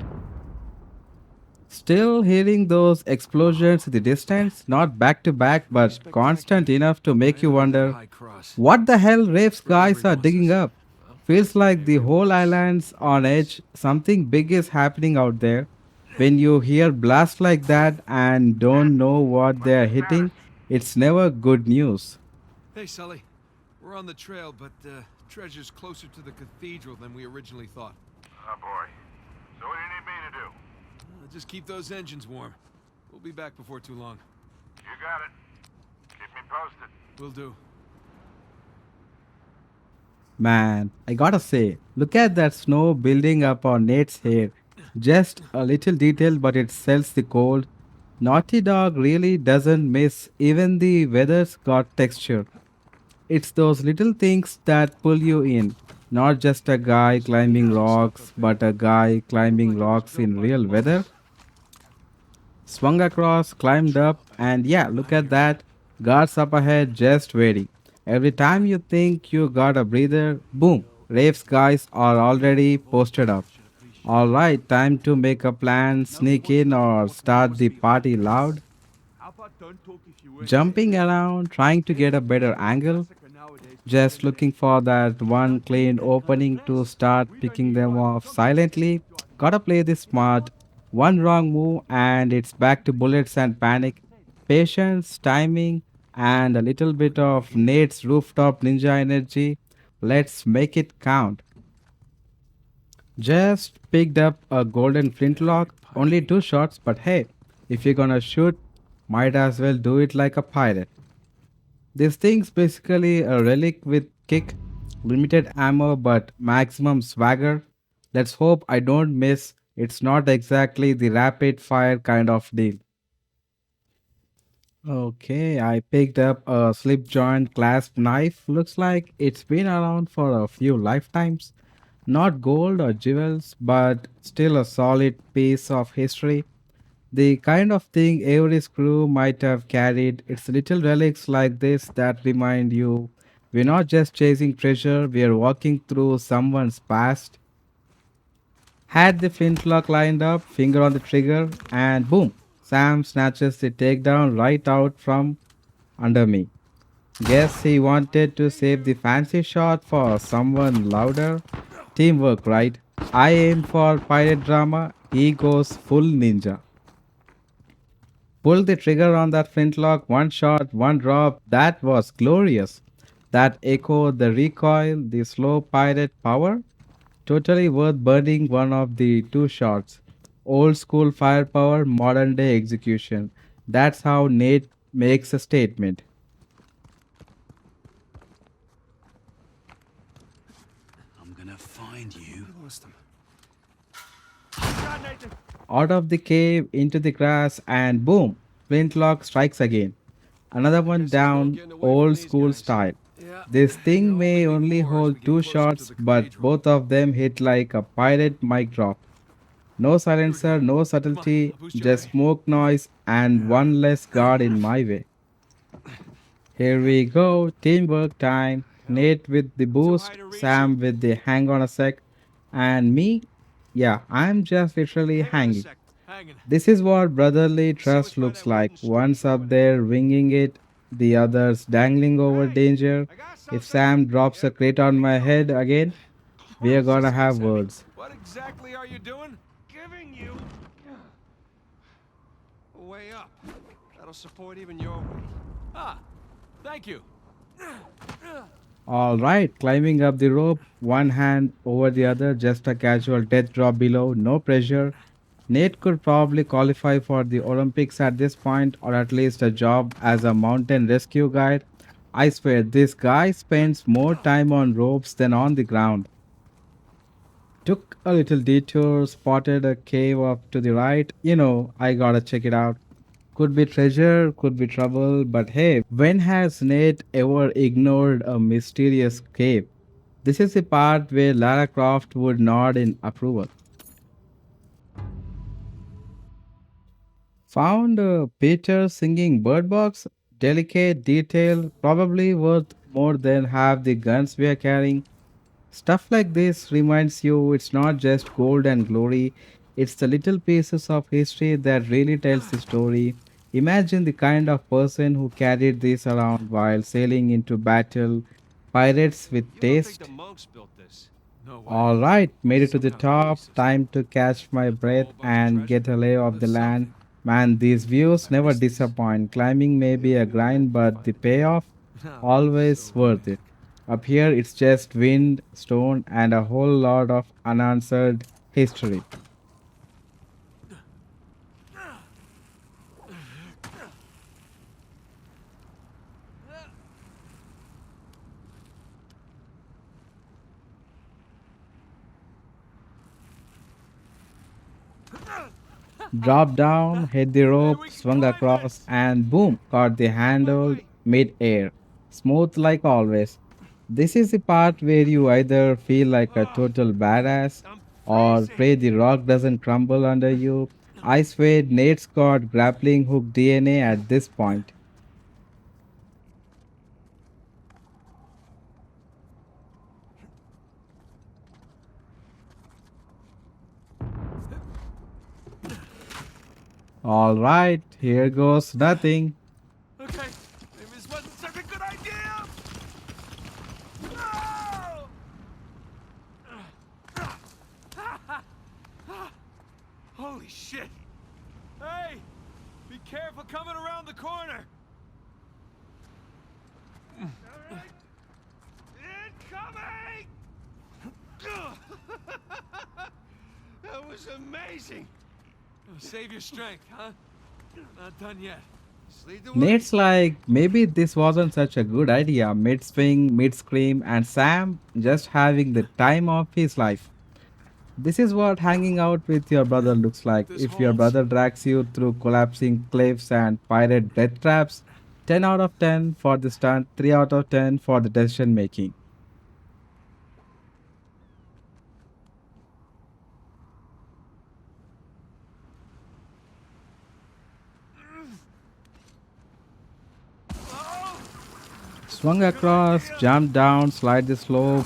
Still hearing those explosions in the distance, not back to back, but constant enough to make you wonder High cross. what the hell Rafe's Where guys Avery are wants digging us. up. Feels like the whole island's on edge, something big is happening out there. When you hear blasts like that and don't know what they're hitting, it's never good news. Hey, Sully. We're on the trail, but treasure's closer to the cathedral than we originally thought. Oh boy. So what do you need me to do? Just keep those engines warm. We'll be back before too long. You got it. Keep me posted. Will do. Man, I gotta say, look at that snow building up on Nate's hair. Just a little detail, but it sells the cold. Naughty Dog really doesn't miss, even the weather's got texture. It's those little things that pull you in. Not just a guy climbing rocks, but a guy climbing rocks in real weather. Swung across, climbed up, and yeah, look at that. Guards up ahead just waiting. Every time you think you got a breather, boom, Rafe's guys are already posted up. Alright, time to make a plan, sneak in or start the party loud. Jumping around, trying to get a better angle, just looking for that one clean opening to start picking them off silently. Gotta play this smart. One wrong move and it's back to bullets and panic. Patience, timing, and a little bit of Nate's rooftop ninja energy. Let's make it count. Just picked up a golden flintlock, only two shots, but hey, if you're gonna shoot, might as well do it like a pirate. This thing's basically a relic with kick, limited ammo but maximum swagger. Let's hope I don't miss. It's not exactly the rapid fire kind of deal. Okay, I picked up a slip joint clasp knife. Looks like it's been around for a few lifetimes. Not gold or jewels, but still a solid piece of history. The kind of thing every screw might have carried. It's little relics like this that remind you we're not just chasing treasure, we're walking through someone's past. Had the flintlock lined up, finger on the trigger, and boom, Sam snatches the takedown right out from under me. Guess he wanted to save the fancy shot for someone louder. Teamwork, right? I aim for pirate drama, he goes full ninja. Pulled the trigger on that flintlock, one shot, one drop. That was glorious. That echo, the recoil, the slow pirate power. Totally worth burning one of the two shots. Old school firepower, modern day execution. That's how Nate makes a statement. I'm gonna find you. We lost him. Out of the cave, into the grass, and boom, flintlock strikes again. Another one Guess there's no down, getting away from old these school guys. style. Yeah. This thing They'll only may need only more as we hold get two closer to shots, the but cathedral. both of them hit like a pirate mic drop. No Here we go. silencer, no Come on, subtlety, I'll boost you, just Ray. smoke noise and one less guard in my way. Here we go, teamwork time. Nate with the Too high boost, to reach Sam him? with the hang on a sec, and me, yeah, I'm just literally Hang on a hanging. sec. Hanging. This is what brotherly See what's trust by looks that like. wooden One's structure over up there. there winging it, the others dangling over Hey, danger. I got If something. Sam drops a Here crate on we my go. head again, we What are is gonna this have guy's heavy? words. What exactly are you doing? Giving you a way up. That'll support even your weight. Ah, thank you. All right, climbing up the rope, one hand over the other, just a casual death drop below, no pressure. Nate could probably qualify for the Olympics at this point, or at least a job as a mountain rescue guide. I swear, this guy spends more time on ropes than on the ground. Took a little detour, spotted a cave up to the right. I gotta check it out. Could be treasure, could be trouble, but hey, when has Nate ever ignored a mysterious cave? This is the part where Lara Croft would nod in approval. Found Peter singing Bird Box. Delicate detail, probably worth more than half the guns we are carrying. Stuff like this reminds you it's not just gold and glory, it's the little pieces of history that really tells the story. Imagine the kind of person who carried this around while sailing into battle. Pirates with You don't think the taste. monks built this? No way. Alright, made it to Some the kind of belief top. system. Time to catch my Left a breath whole bunch of and treasure. get a lay Well, of the there's land. something. Man, these views I never missed this. disappoint. Climbing may be If a we were meant grind, to but find the the cathedral. payoff Now it's so always worth it. romantic. Up here, it's just wind, stone, and a whole lot of unanswered history. Dropped down, hit the Hey, rope, we can swung climb across, this. and boom, caught the Wait, handle wait. mid-air. Smooth like always. This is the part where you either feel like a Oh, total badass I'm or freezing. pray the rock doesn't crumble under you. I swear Nate's got grappling hook DNA at this point. All right, here goes nothing. Okay, maybe this wasn't such a good idea. No! Holy shit! Hey, be careful coming around the corner. Incoming! That was amazing. Save your strength, huh? Not done yet. Just lead the way. Nate's like, maybe this wasn't such a good idea. Mid swing, mid scream, and Sam just having the time of his life. This is what hanging out with your brother looks like. This If your holds. brother drags you through collapsing cliffs and pirate death traps, 10 out of 10 for the stunt, 3 out of 10 for the decision making. Oh! Swung across, jumped down, slide the slope,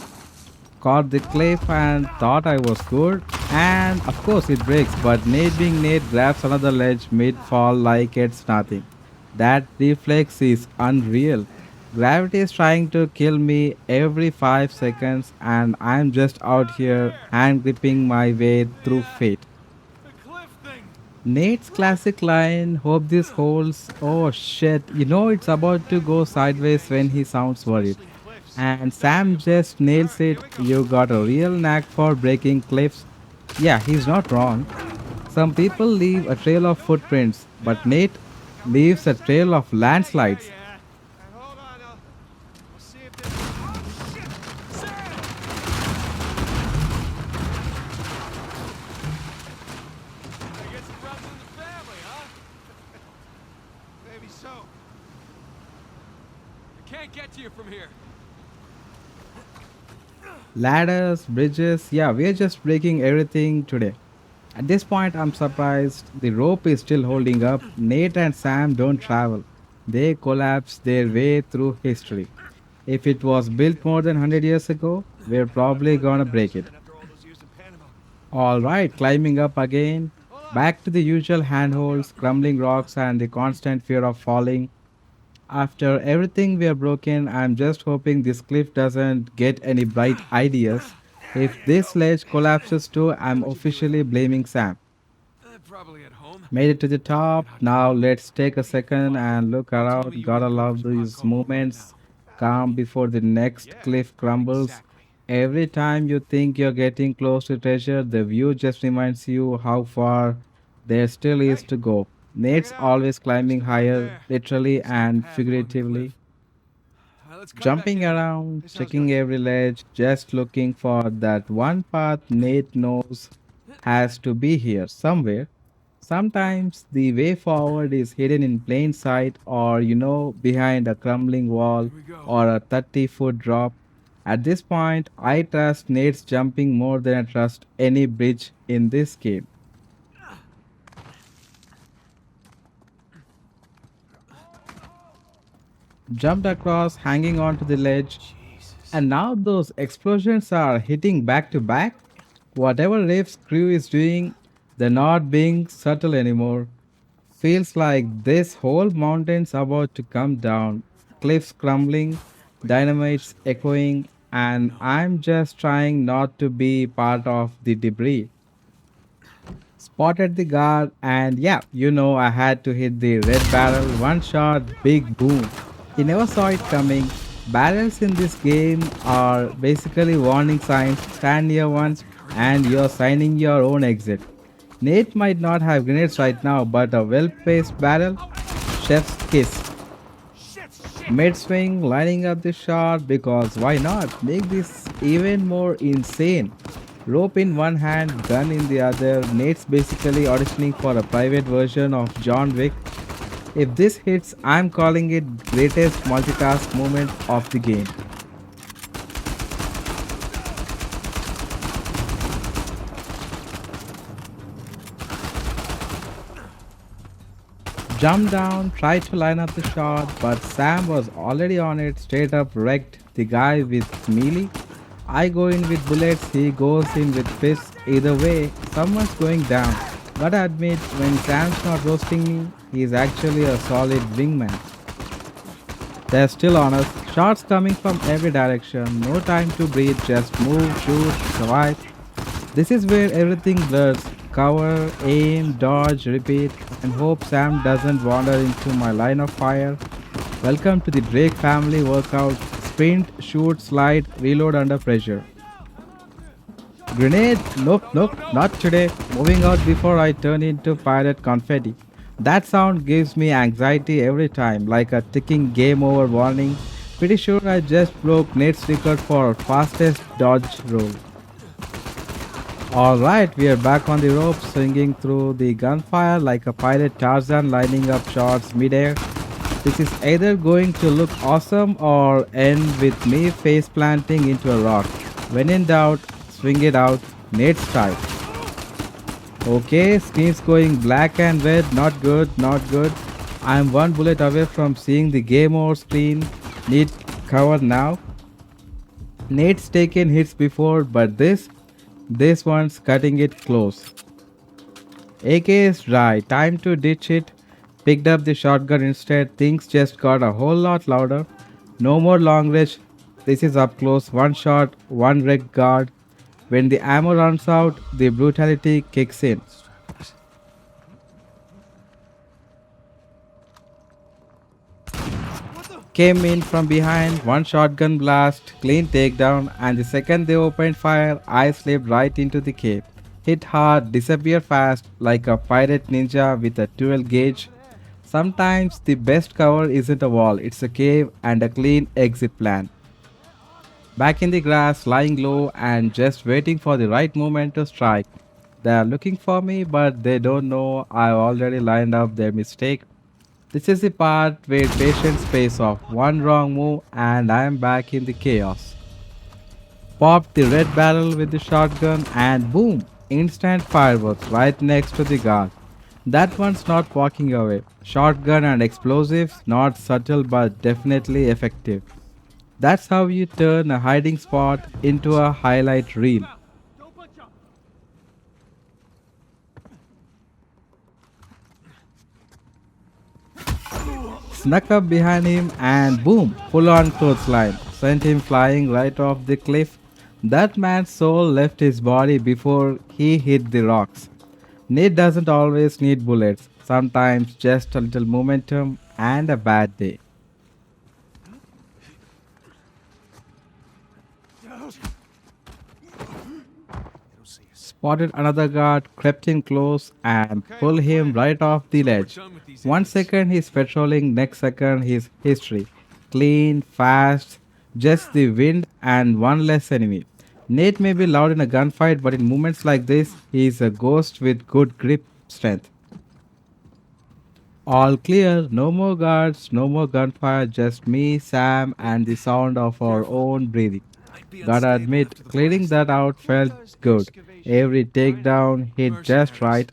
caught the cliff and thought I was good. And of course it breaks, but Nate being Nate grabs another ledge mid fall like it's nothing. That reflex is unreal. Gravity is trying to kill me every 5 seconds, and I'm just out here There! hand gripping my way through fate. The cliff thing! Nate's Look! classic line, hope this holds. Oh shit, you know it's about to go sideways when he sounds worried. Especially cliffs. And Sam just nails it. You got a real knack for breaking cliffs. Yeah, he's not wrong. Some people leave a trail of footprints, but Nate leaves a trail of landslides. Yeah. And hold on, I'll see if there's. Oh shit! Sam! I guess it runs in the family, huh? Maybe so. I can't get to you from here. Ladders, bridges, yeah, we're just breaking everything today. At this point, I'm surprised the rope is still holding up. Nate and Sam don't travel, they collapse their way through history. If it was built more than 100 years ago, we're probably gonna break it. After all those years in Panama. Alright, climbing up again. Back to the usual handholds, crumbling rocks, and the constant fear of falling. After everything we have broken, I'm just hoping this cliff doesn't get any bright ideas. If this ledge collapses too, I'm officially blaming Sam. Probably at home. Made it to the top. Now let's take a second and look Tell me around. you Gotta ain't gonna love push Pop these Culp over it moments. now. Calm before the next Yeah, cliff crumbles. exactly. Every time you think you're getting close to treasure, the view just reminds you how far there still is Hey, to go. check Nate's it out. always climbing There's a road higher, there. literally Steep and path along the figuratively. cliff. Let's cut back Jumping in. around, It sounds checking good. every ledge, just looking for that one path Nate knows has to be here somewhere. Sometimes the way forward is hidden in plain sight or, behind a crumbling wall Here we go. or a 30-foot drop. At this point, I trust Nate's jumping more than I trust any bridge in this game. Jumped across, hanging onto the ledge, Jesus. and now those explosions are hitting back to back. Whatever Rafe's crew is doing, they're not being subtle anymore. Feels like this whole mountain's about to come down. Cliffs crumbling, dynamites echoing, and I'm just trying not to be part of the debris. Spotted the guard, and yeah, I had to hit the red barrel. One shot, big boom. He never saw it coming. Barrels in this game are basically warning signs. Stand near one, and you're signing your own exit. Nate might not have grenades right now, but a well placed barrel, chef's kiss. Shit, shit. Mid swing, lining up the shot because why not? Make this even more insane. Rope in one hand, gun in the other. Nate's basically auditioning for a private version of John Wick. If this hits, I'm calling it greatest multitask moment of the game. Jumped down, tried to line up the shot, but Sam was already on it, straight up wrecked the guy with melee. I go in with bullets, he goes in with fists. Either way, someone's going down. Gotta admit, when Sam's not roasting me, he's actually a solid wingman. They're still on us, shots coming from every direction, no time to breathe, just move, shoot, survive. This is where everything blurs. Cover, aim, dodge, repeat, and hope Sam doesn't wander into my line of fire. Welcome to the Drake family workout. Sprint, shoot, slide, reload under pressure. Grenade? Nope, nope, not today. Moving out before I turn into pirate confetti. That sound gives me anxiety every time, like a ticking game over warning. Pretty sure I just broke Nate's record for fastest dodge roll. Alright, we are back on the rope, swinging through the gunfire like a pirate Tarzan lining up shots midair. This is either going to look awesome or end with me face planting into a rock. When in doubt, swing it out, Nate style. Okay, screen's going black and red, not good, not good. I am one bullet away from seeing the game over screen. Need cover now. Nate's taken hits before, but this one's cutting it close. AK is dry, time to ditch it. Picked up the shotgun instead, things just got a whole lot louder. No more long range, this is up close, one shot, one wreck guard. When the ammo runs out, the brutality kicks in. Came in from behind, one shotgun blast, clean takedown, and the second they opened fire, I slipped right into the cave. Hit hard, disappear fast, like a pirate ninja with a 12 gauge. Sometimes the best cover isn't a wall, it's a cave and a clean exit plan. Back in the grass, lying low and just waiting for the right moment to strike. They are looking for me, but they don't know I've already lined up their mistake. This is the part where patience pays off. One wrong move, and I am back in the chaos. Popped the red barrel with the shotgun, and boom! Instant fireworks right next to the guard. That one's not walking away. Shotgun and explosives, not subtle but definitely effective. That's how you turn a hiding spot into a highlight reel. Snuck up behind him and boom, full on clothesline. Sent him flying right off the cliff. That man's soul left his body before he hit the rocks. Nate doesn't always need bullets, sometimes just a little momentum and a bad day. Spotted another guard, crept in close, and pulled him right off the We're ledge. done with these One idiots. second he's patrolling, next second he's history. Clean, fast, just the wind and one less enemy. Nate may be loud in a gunfight, but in moments like this, he's a ghost with good grip strength. All clear, no more guards, no more gunfire, just me, Sam, and the sound of our Careful. own breathing. Might be Gotta unstable admit, after the clearing blast. that out Who felt does good. excavation? Every takedown hit just Mercenaries. right.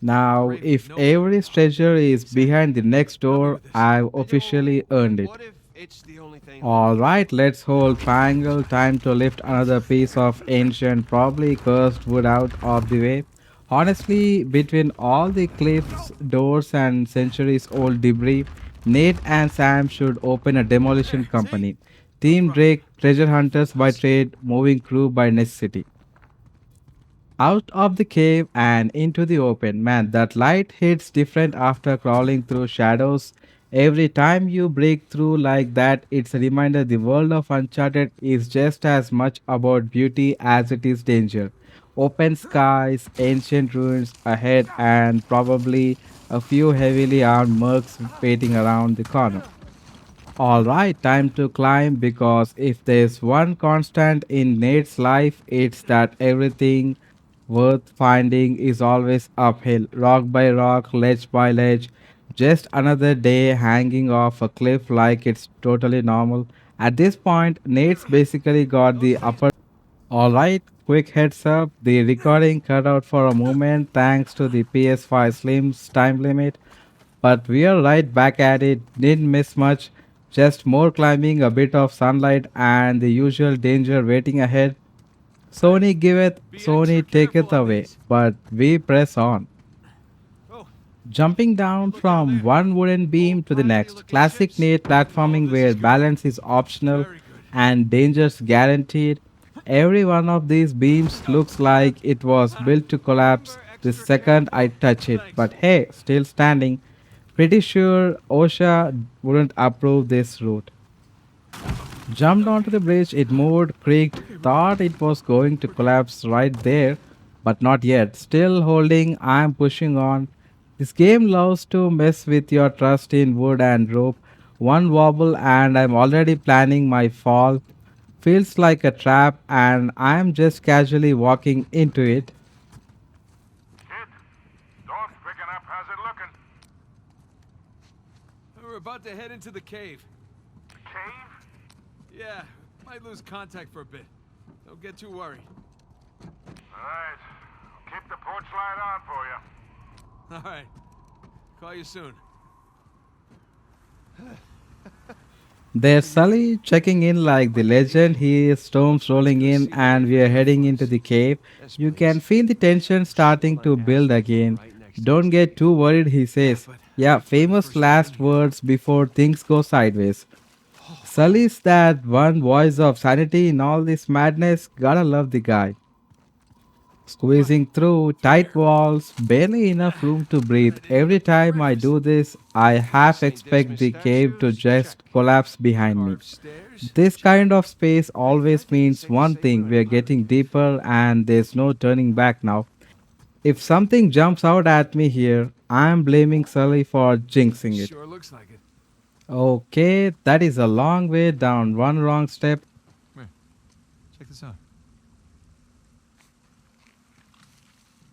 Now, Grave with if no every food. treasure is behind the next Help me door, with this. I've officially earned it. What if it's the only thing holding you Alright, back? let's hold triangle. Time to lift another piece of ancient, probably cursed wood out of the way. Honestly, between all the cliffs, doors, and centuries old debris, Nate and Sam should open a demolition There, see? company. No Team problem. Drake, treasure Nothing for hunters by us. trade, moving crew by necessity. Out of the cave and into the open. Man, that light hits different after crawling through shadows. Every time you break through like that, it's a reminder the world of Uncharted is just as much about beauty as it is danger. Open skies, ancient ruins ahead, and probably a few heavily armed mercs waiting around the corner. Alright, time to climb because if there's one constant in Nate's life, it's that everything worth finding is always uphill, rock by rock, ledge by ledge. Just another day hanging off a cliff like it's totally normal. At this point, Nate's basically got the upper. Alright, quick heads up the recording cut out for a moment thanks to the PS5 Slim's time limit. But we are right back at it, didn't miss much, just more climbing, a bit of sunlight, and the usual danger waiting ahead. Hey, Sony giveth, be extra Sony careful taketh on away, these. but we press on. Jumping down Down from there. one wooden Old beam to the timey next. looking Classic ships. Nate Oh, platforming this where is good. balance is optional Very good. and dangers guaranteed. Every one of these beams looks like it was built to collapse Remember the extra second I careful? touch it. Thanks. But hey, still standing. Pretty sure OSHA wouldn't approve this route. Jumped onto Okay. the bridge, it moved, creaked, Okay, we're good. thought it was going to We're good. collapse right there, but not yet. Still holding, I'm pushing on. This game loves to mess with your trust in wood and rope. One wobble, and I'm already planning my fall. Feels like a trap, and I'm just casually walking into it. Kid, dog's picking up. How's it looking? We're about to head into the cave. Cave? Yeah, might lose contact for a bit. Don't get too worried. All right. Keep the porch light on for you. All right. Call you soon. There's Sully checking in like the legend. He is storms Let's rolling go in, see what and we Avery are got heading for into us. the cave. Yes, You can please. feel the tension starting Hold to that build asshole again. right next to Don't us, get baby. too worried, he Yeah, says. but Yeah, we're the famous first ones in last here. words before things go sideways. Oh, Sully's that one voice of sanity in all this madness. Gotta love the guy. what? Squeezing through Through tight here. walls, barely enough room to breathe. I didn't Every even bring time I breakfast. do this, I half St. expect Dismas the cave to statues? Check. just collapse behind me. Carved stairs? This Check. kind of space I always think it's means safe to one say we're thing: in a we're pirate getting cave. deeper and there's no turning back now. If something jumps out at me here, I'm blaming Sully for jinxing it. Sure looks like it. Okay, that is a long way down. One wrong step. Come here. Check this out.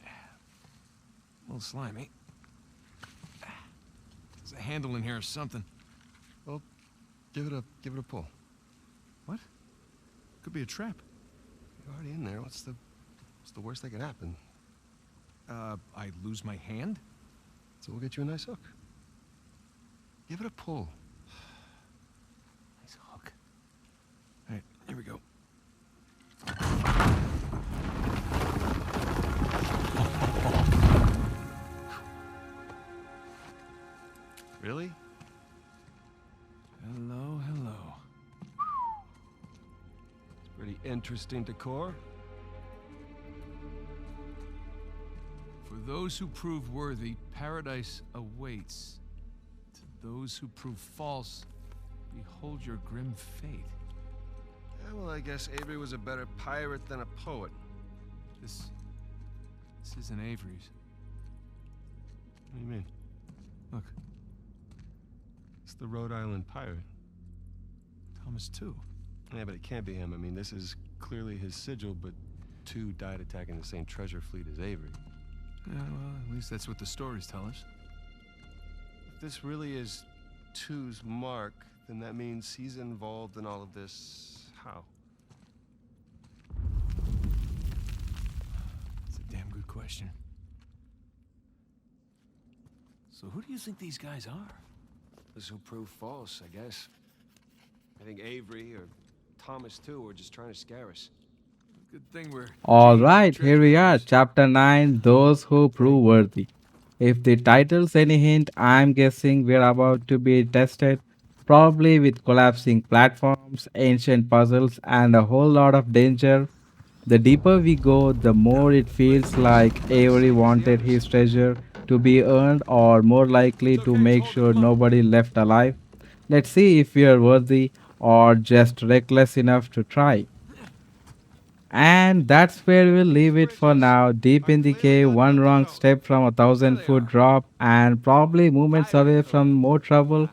A little slimy. There's a handle in here or something. Well, give it a pull. What? Could be a trap. You're already in there. What's the worst that could happen? I lose my hand? So we'll get you a nice hook. Give it a pull. Nice hook. All right, here we go. Really? Hello, hello. It's pretty interesting decor. For those who prove worthy, paradise awaits. To those who prove false, behold your grim fate. Yeah, well, I guess Avery was a better pirate than a poet. This isn't Avery's. What do you mean? Look, It's the Rhode Island pirate. Thomas too. Yeah, but it can't be him. I mean, this is clearly his sigil, but two died attacking the same treasure fleet as Avery. Yeah, well, at least that's what the stories tell us. If this really is Two's mark, then that means he's involved in all of this. How? It's a damn good question. So who do you think these guys are? Those who prove false, I guess. I think Avery or Thomas too are just trying to scare us. Good thing we're Alright, here we treasure are, hunters. chapter 9, Those Who Prove Worthy. If the title's any hint, I'm guessing we're about to be tested, probably with collapsing platforms, ancient puzzles, and a whole lot of danger. The deeper we go, the more it feels like Avery wanted his treasure to be earned or more likely It's to okay, make hold sure them up. nobody left alive. Let's see if we are worthy or just reckless enough to try. And that's where we'll leave it for Bridges now. Deep are in the clearly cave, not one good to wrong go. step from a There thousand they foot are. drop, and probably moments Pirate away code. from more trouble.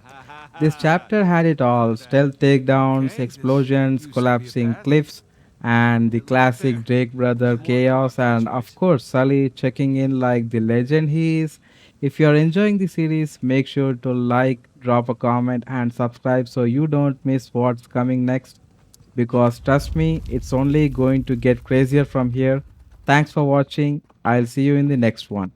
This chapter had it all: stealth takedowns, Okay, this explosions, used to be a collapsing path. cliffs, and the It led up classic there. Drake brother Just one more chaos, up those and of ways. course, Sully checking in like the legend he is. If you're enjoying the series, make sure to like, drop a comment, and subscribe so you don't miss what's coming next. Because trust me, it's only going to get crazier from here. Thanks for watching. I'll see you in the next one.